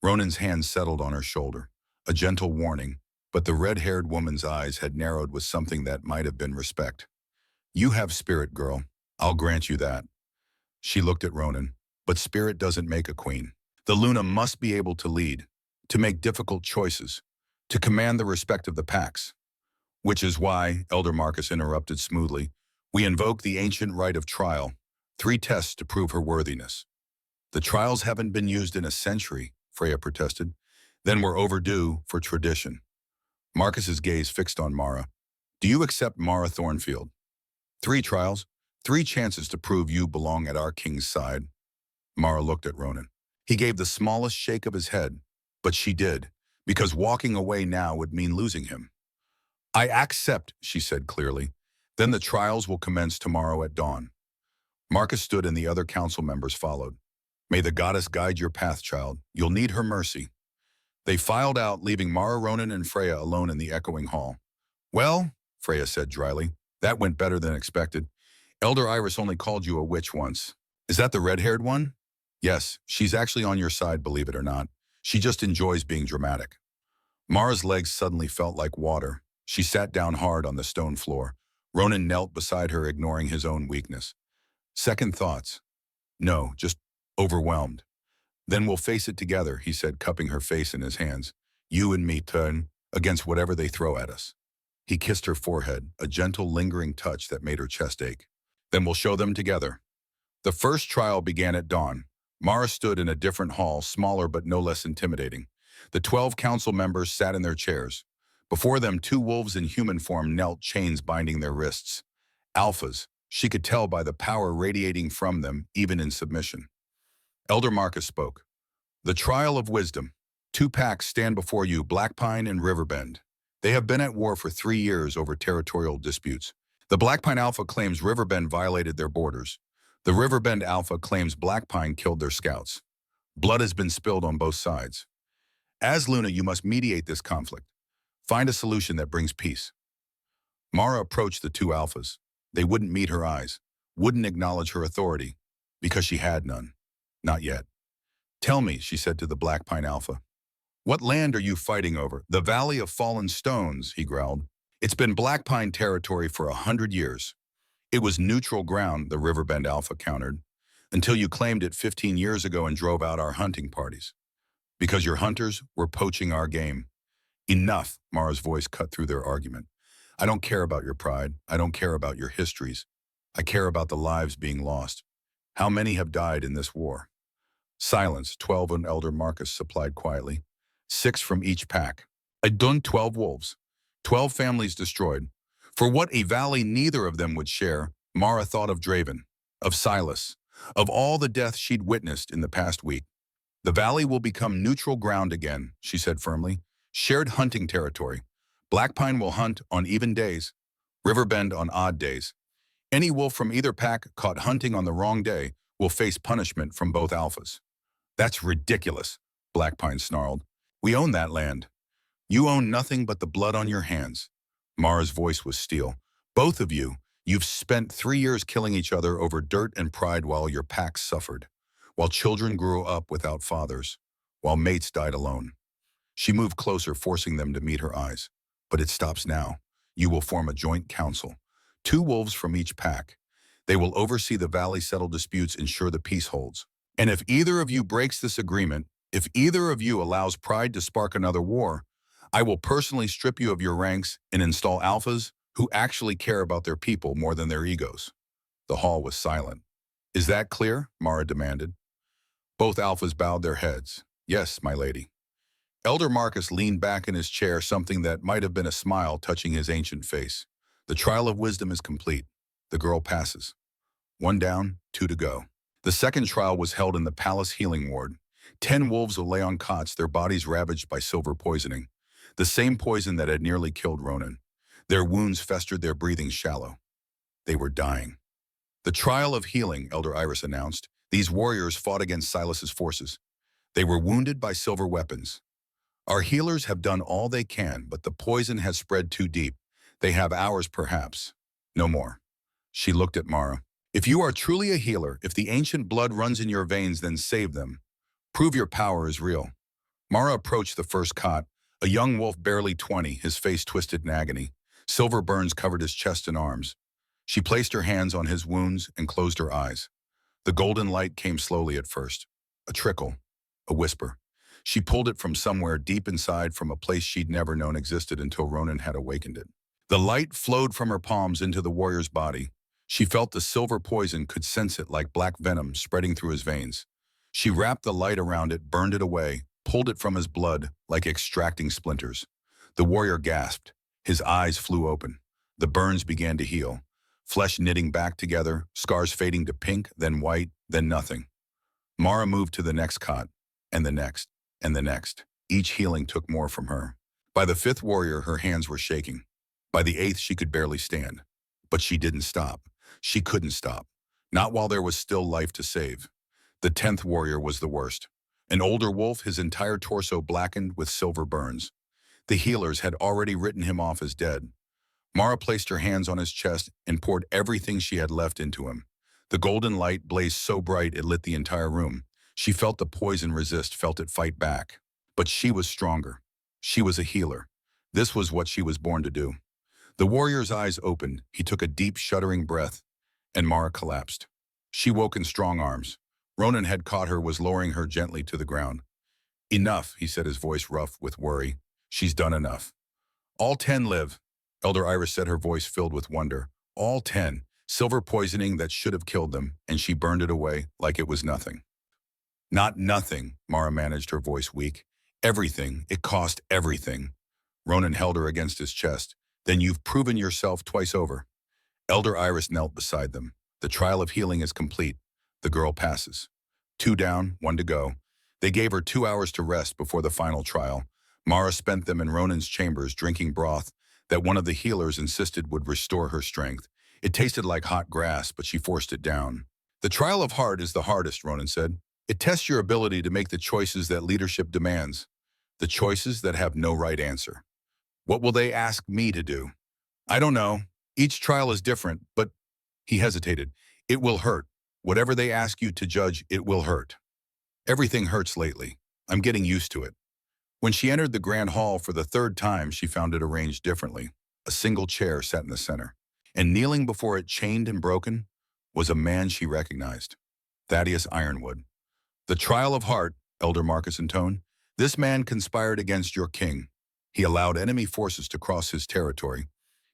Ronan's hand settled on her shoulder, a gentle warning, but the red-haired woman's eyes had narrowed with something that might have been respect. You have spirit, girl. I'll grant you that. She looked at Ronan, but spirit doesn't make a queen. The Luna must be able to lead, to make difficult choices, to command the respect of the packs. Which is why, Elder Marcus interrupted smoothly, we invoke the ancient right of trial, 3 tests to prove her worthiness. The trials haven't been used in a century, Freya protested. Then we're overdue for tradition. Marcus's gaze fixed on Mara. Do you accept Mara Thornfield? 3 trials, 3 chances to prove you belong at our king's side. Mara looked at Ronan. He gave the smallest shake of his head, but she did, because walking away now would mean losing him. I accept, she said clearly. Then the trials will commence tomorrow at dawn. Marcus stood and the other council members followed. May the goddess guide your path, child. You'll need her mercy. They filed out, leaving Mara, Ronan, and Freya alone in the echoing hall. Well, Freya said dryly, that went better than expected. Elder Iris only called you a witch once. Is that the red-haired one? Yes, she's actually on your side, believe it or not. She just enjoys being dramatic. Mara's legs suddenly felt like water. She sat down hard on the stone floor. Ronan knelt beside her, ignoring his own weakness. Second thoughts. No, just overwhelmed. Then we'll face it together, he said, cupping her face in his hands. You and me turn against whatever they throw at us. He kissed her forehead, a gentle, lingering touch that made her chest ache. Then we'll show them together. The first trial began at dawn. Mara stood in a different hall, smaller but no less intimidating. The 12 council members sat in their chairs. Before them, 2 wolves in human form knelt, chains binding their wrists. Alphas, she could tell by the power radiating from them, even in submission. Elder Marcus spoke. The trial of wisdom. 2 packs stand before you, Blackpine and Riverbend. They have been at war for 3 years over territorial disputes. The Blackpine Alpha claims Riverbend violated their borders. The Riverbend Alpha claims Blackpine killed their scouts. Blood has been spilled on both sides. As Luna, you must mediate this conflict. Find a solution that brings peace. Mara approached the 2 alphas. They wouldn't meet her eyes, wouldn't acknowledge her authority, because she had none. Not yet. Tell me, she said to the Blackpine Alpha. What land are you fighting over? The Valley of Fallen Stones, he growled. It's been Blackpine territory for 100 years. It was neutral ground, the Riverbend Alpha countered, until you claimed it 15 years ago and drove out our hunting parties. Because your hunters were poaching our game. Enough, Mara's voice cut through their argument. I don't care about your pride. I don't care about your histories. I care about the lives being lost. How many have died in this war? Silence, 12 and Elder Marcus supplied quietly. 6 from each pack. I'd done 12 wolves. 12 families destroyed. For what a valley neither of them would share, Mara thought of Draven, of Silas, of all the death she'd witnessed in the past week. The valley will become neutral ground again, she said firmly. Shared hunting territory. Blackpine will hunt on even days, Riverbend on odd days. Any wolf from either pack caught hunting on the wrong day will face punishment from both alphas. That's ridiculous, Blackpine snarled. We own that land. You own nothing but the blood on your hands. Mara's voice was steel. Both of you, you've spent 3 years killing each other over dirt and pride while your packs suffered, while children grew up without fathers, while mates died alone. She moved closer, forcing them to meet her eyes. But it stops now. You will form a joint council. 2 wolves from each pack. They will oversee the valley, settle disputes, ensure the peace holds. And if either of you breaks this agreement, if either of you allows pride to spark another war, I will personally strip you of your ranks and install alphas who actually care about their people more than their egos. The hall was silent. Is that clear? Mara demanded. Both alphas bowed their heads. Yes, my lady. Elder Marcus leaned back in his chair, something that might have been a smile touching his ancient face. The trial of wisdom is complete. The girl passes. 1 down, 2 to go. The second trial was held in the palace healing ward. 10 wolves lay on cots, their bodies ravaged by silver poisoning. The same poison that had nearly killed Ronan. Their wounds festered, their breathing shallow. They were dying. The trial of healing, Elder Iris announced. These warriors fought against Silas's forces. They were wounded by silver weapons. Our healers have done all they can, but the poison has spread too deep. They have hours, perhaps. No more. She looked at Mara. If you are truly a healer, if the ancient blood runs in your veins, then save them. Prove your power is real. Mara approached the first cot, a young wolf barely 20, his face twisted in agony. Silver burns covered his chest and arms. She placed her hands on his wounds and closed her eyes. The golden light came slowly at first. A trickle, a whisper. She pulled it from somewhere deep inside, from a place she'd never known existed until Ronan had awakened it. The light flowed from her palms into the warrior's body. She felt the silver poison, could sense it like black venom spreading through his veins. She wrapped the light around it, burned it away, pulled it from his blood like extracting splinters. The warrior gasped. His eyes flew open. The burns began to heal. Flesh knitting back together, scars fading to pink, then white, then nothing. Mara moved to the next cot, and the next, and the next. Each healing took more from her. By the fifth warrior, her hands were shaking. By the eighth, she could barely stand. But she didn't stop. She couldn't stop. Not while there was still life to save. The 10th warrior was the worst. An older wolf, his entire torso blackened with silver burns. The healers had already written him off as dead. Mara placed her hands on his chest and poured everything she had left into him. The golden light blazed so bright it lit the entire room. She felt the poison resist, felt it fight back. But she was stronger. She was a healer. This was what she was born to do. The warrior's eyes opened. He took a deep, shuddering breath, and Mara collapsed. She woke in strong arms. Ronan had caught her, was lowering her gently to the ground. Enough, he said, his voice rough with worry. She's done enough. All 10 live, Elder Iris said, her voice filled with wonder. All 10. Silver poisoning that should have killed them, and she burned it away like it was nothing. Not nothing, Mara managed, her voice weak. Everything. It cost everything. Ronan held her against his chest. Then you've proven yourself twice over. Elder Iris knelt beside them. The trial of healing is complete. The girl passes. 2 down, 1 to go. They gave her 2 hours to rest before the final trial. Mara spent them in Ronan's chambers, drinking broth that one of the healers insisted would restore her strength. It tasted like hot grass, but she forced it down. The trial of heart is the hardest, Ronan said. It tests your ability to make the choices that leadership demands, the choices that have no right answer. What will they ask me to do? I don't know. Each trial is different, but he hesitated. It will hurt. Whatever they ask you to judge, it will hurt. Everything hurts lately. I'm getting used to it. When she entered the grand hall for the 3rd time, she found it arranged differently. A single chair sat in the center, and kneeling before it, chained and broken, was a man she recognized. Thaddeus Ironwood. The trial of heart, Elder Marcus intoned. This man conspired against your king. He allowed enemy forces to cross his territory.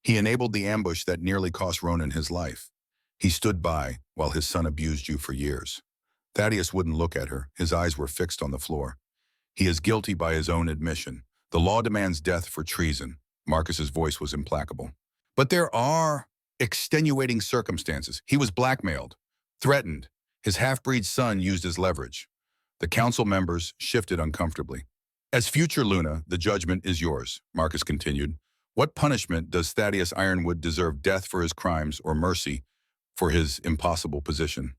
He enabled the ambush that nearly cost Ronan his life. He stood by while his son abused you for years. Thaddeus wouldn't look at her. His eyes were fixed on the floor. He is guilty by his own admission. The law demands death for treason. Marcus's voice was implacable. But there are extenuating circumstances. He was blackmailed, threatened. His half-breed son used as leverage. The council members shifted uncomfortably. As future Luna, the judgment is yours, Marcus continued. What punishment does Thaddeus Ironwood deserve? Death for his crimes or mercy for his impossible position?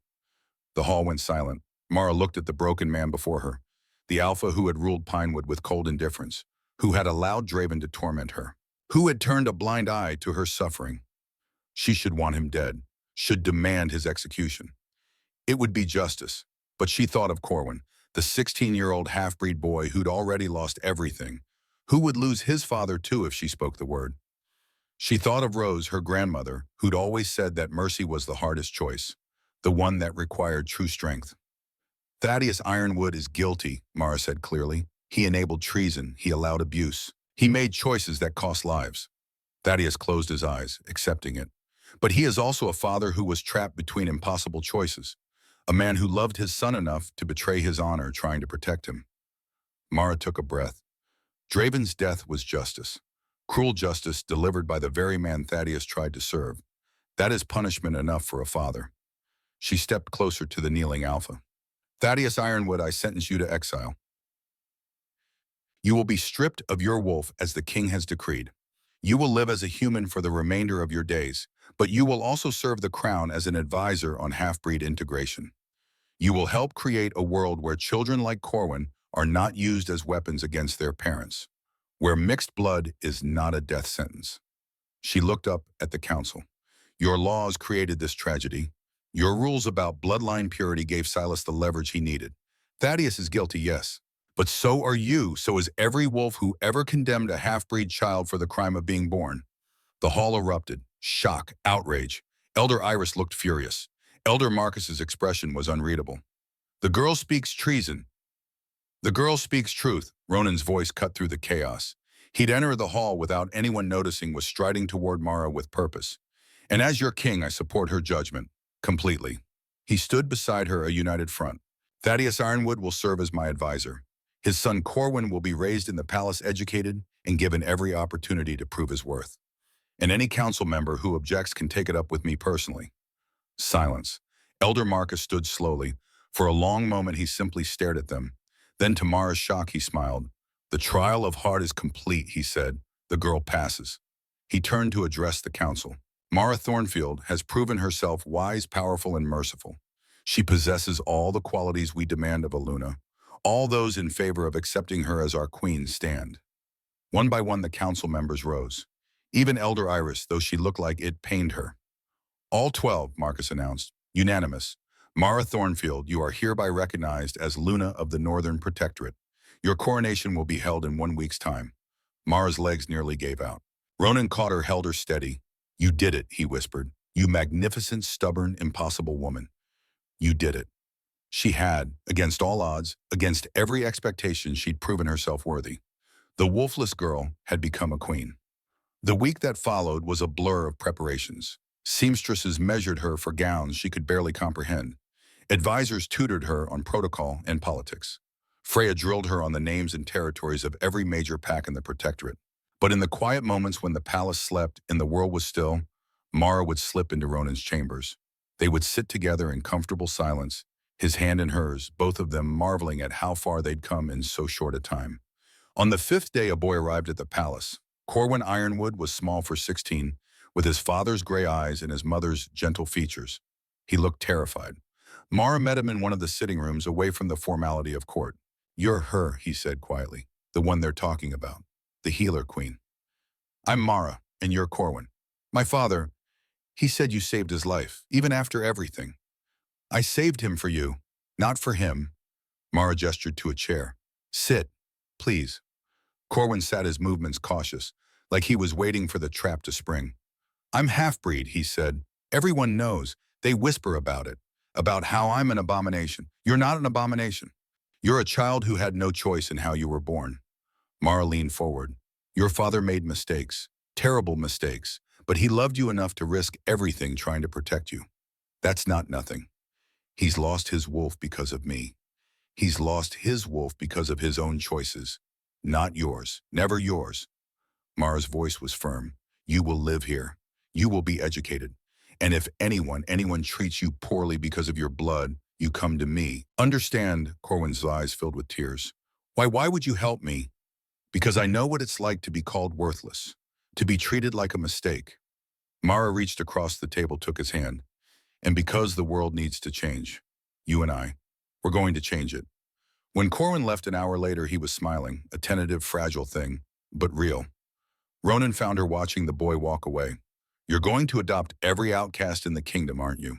The hall went silent. Mara looked at the broken man before her, the alpha who had ruled Pinewood with cold indifference, who had allowed Draven to torment her, who had turned a blind eye to her suffering. She should want him dead, should demand his execution. It would be justice, but she thought of Corwin, the 16-year-old half-breed boy who'd already lost everything, who would lose his father too if she spoke the word. She thought of Rose, her grandmother, who'd always said that mercy was the hardest choice, the one that required true strength. Thaddeus Ironwood is guilty, Mara said clearly. He enabled treason. He allowed abuse. He made choices that cost lives. Thaddeus closed his eyes, accepting it. But he is also a father who was trapped between impossible choices, a man who loved his son enough to betray his honor trying to protect him. Mara took a breath. Draven's death was justice. Cruel justice delivered by the very man Thaddeus tried to serve. That is punishment enough for a father. She stepped closer to the kneeling alpha. Thaddeus Ironwood, I sentence you to exile. You will be stripped of your wolf as the king has decreed. You will live as a human for the remainder of your days, but you will also serve the crown as an advisor on half-breed integration. You will help create a world where children like Corwin are not used as weapons against their parents, where mixed blood is not a death sentence. She looked up at the council. Your laws created this tragedy. Your rules about bloodline purity gave Silas the leverage he needed. Thaddeus is guilty, yes. But so are you, so is every wolf who ever condemned a half-breed child for the crime of being born. The hall erupted. Shock, outrage. Elder Iris looked furious. Elder Marcus's expression was unreadable. The girl speaks treason. The girl speaks truth. Ronan's voice cut through the chaos. He'd enter the hall without anyone noticing, was striding toward Mara with purpose. And as your king, I support her judgment. Completely. He stood beside her, a united front. Thaddeus Ironwood will serve as my advisor. His son Corwin will be raised in the palace, educated, and given every opportunity to prove his worth. And any council member who objects can take it up with me personally. Silence. Elder Marcus stood slowly. For a long moment he simply stared at them. Then to Mara's shock he smiled. The trial of heart is complete, he said. The girl passes. He turned to address the council. Mara Thornfield has proven herself wise, powerful, and merciful. She possesses all the qualities we demand of a Luna. All those in favor of accepting her as our queen stand. One by one the council members rose. Even Elder Iris, though she looked like it pained her. All 12, Marcus announced. Unanimous. Mara Thornfield, you are hereby recognized as Luna of the Northern Protectorate. Your coronation will be held in 1 week's time. Mara's legs nearly gave out. Ronan caught her, held her steady. You did it, he whispered. You magnificent, stubborn, impossible woman. You did it. She had, against all odds, against every expectation, she'd proven herself worthy. The wolfless girl had become a queen. The week that followed was a blur of preparations. Seamstresses measured her for gowns she could barely comprehend. Advisors tutored her on protocol and politics. Freya drilled her on the names and territories of every major pack in the Protectorate. But in the quiet moments when the palace slept and the world was still, Mara would slip into Ronan's chambers. They would sit together in comfortable silence, his hand in hers, both of them marveling at how far they'd come in so short a time. On the 5th day, a boy arrived at the palace. Corwin Ironwood was small for 16, with his father's gray eyes and his mother's gentle features. He looked terrified. Mara met him in one of the sitting rooms away from the formality of court. You're her, he said quietly, the one they're talking about, the healer queen. I'm Mara, and you're Corwin. My father, he said you saved his life, even after everything. I saved him for you, not for him. Mara gestured to a chair. Sit, please. Corwin sat, his movements cautious, like he was waiting for the trap to spring. I'm half-breed, he said. Everyone knows. They whisper about it, about how I'm an abomination. You're not an abomination. You're a child who had no choice in how you were born. Mara leaned forward. Your father made mistakes, terrible mistakes, but he loved you enough to risk everything trying to protect you. That's not nothing. He's lost his wolf because of me. He's lost his wolf because of his own choices. Not yours, never yours. Mara's voice was firm. You will live here. You will be educated. And if anyone treats you poorly because of your blood, you come to me. Understand, Corwin's eyes filled with tears. Why would you help me? Because I know what it's like to be called worthless, to be treated like a mistake. Mara reached across the table, took his hand. And because the world needs to change, you and I, we're going to change it. When Corwin left an hour later, he was smiling, a tentative, fragile thing, but real. Ronan found her watching the boy walk away. You're going to adopt every outcast in the kingdom, aren't you?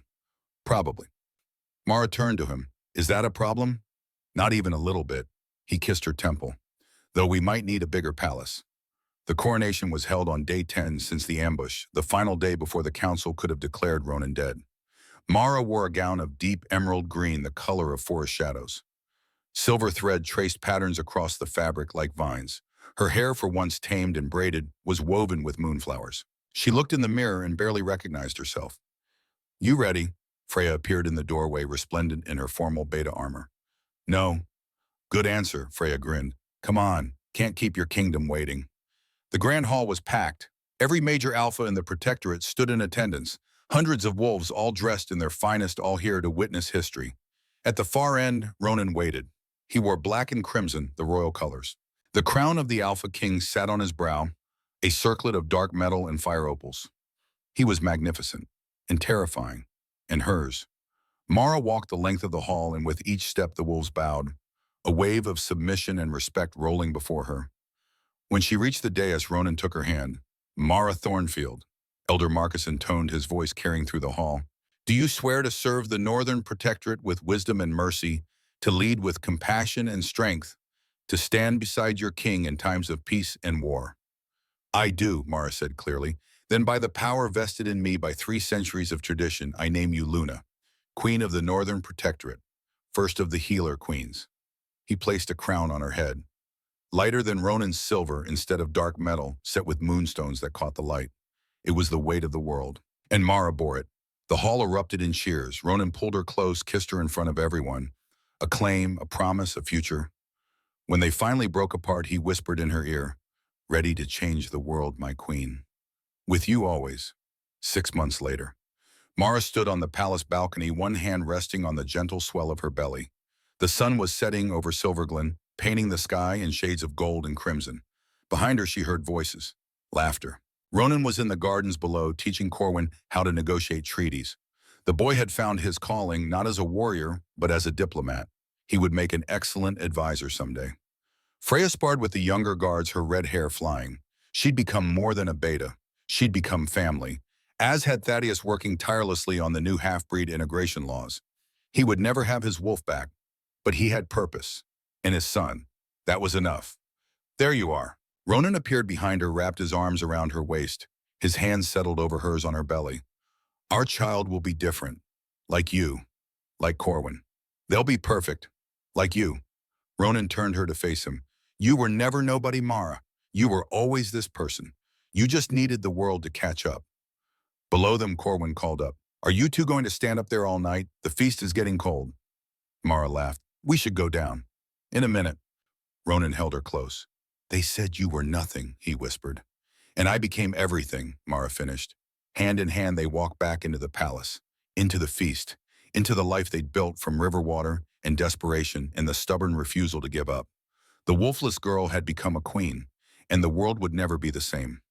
Probably. Mara turned to him. Is that a problem? Not even a little bit. He kissed her temple. Though we might need a bigger palace. The coronation was held on day 10 since the ambush, the final day before the council could have declared Ronan dead. Mara wore a gown of deep emerald green, the color of forest shadows. Silver thread traced patterns across the fabric like vines. Her hair, for once tamed and braided, was woven with moonflowers. She looked in the mirror and barely recognized herself. You ready? Freya appeared in the doorway, resplendent in her formal beta armor. No. Good answer, Freya grinned. Come on, can't keep your kingdom waiting. The grand hall was packed. Every major alpha in the Protectorate stood in attendance. Hundreds of wolves, all dressed in their finest, all here to witness history. At the far end, Ronan waited. He wore black and crimson, the royal colors. The crown of the Alpha King sat on his brow, a circlet of dark metal and fire opals. He was magnificent and terrifying, and hers. Mara walked the length of the hall, and with each step the wolves bowed, a wave of submission and respect rolling before her. When she reached the dais, Ronan took her hand. Mara Thornfield, Elder Marcus intoned, his voice carrying through the hall. Do you swear to serve the Northern Protectorate with wisdom and mercy, to lead with compassion and strength, to stand beside your king in times of peace and war? I do, Mara said clearly. Then by the power vested in me by 3 centuries of tradition, I name you Luna, Queen of the Northern Protectorate, first of the Healer Queens. He placed a crown on her head, lighter than Ronan's silver instead of dark metal, set with moonstones that caught the light. It was the weight of the world, and Mara bore it. The hall erupted in cheers. Ronan pulled her close, kissed her in front of everyone. A claim, a promise, a future. When they finally broke apart, he whispered in her ear, ready to change the world, my queen. With you always. 6 months later. Mara stood on the palace balcony, one hand resting on the gentle swell of her belly. The sun was setting over Silverglen, painting the sky in shades of gold and crimson. Behind her she heard voices, laughter. Ronan was in the gardens below, teaching Corwin how to negotiate treaties. The boy had found his calling not as a warrior, but as a diplomat. He would make an excellent advisor someday. Freya sparred with the younger guards, her red hair flying. She'd become more than a beta. She'd become family, as had Thaddeus, working tirelessly on the new half-breed integration laws. He would never have his wolf back, but he had purpose. And his son. That was enough. There you are. Ronan appeared behind her, wrapped his arms around her waist. His hands settled over hers on her belly. Our child will be different. Like you. Like Corwin. They'll be perfect. Like you. Ronan turned her to face him. You were never nobody, Mara. You were always this person. You just needed the world to catch up. Below them, Corwin called up. Are you two going to stand up there all night? The feast is getting cold. Mara laughed. We should go down. In a minute. Ronan held her close. They said you were nothing, he whispered. And I became everything, Mara finished. Hand in hand they walked back into the palace, into the feast, into the life they'd built from river water and desperation and the stubborn refusal to give up. The wolfless girl had become a queen, and the world would never be the same.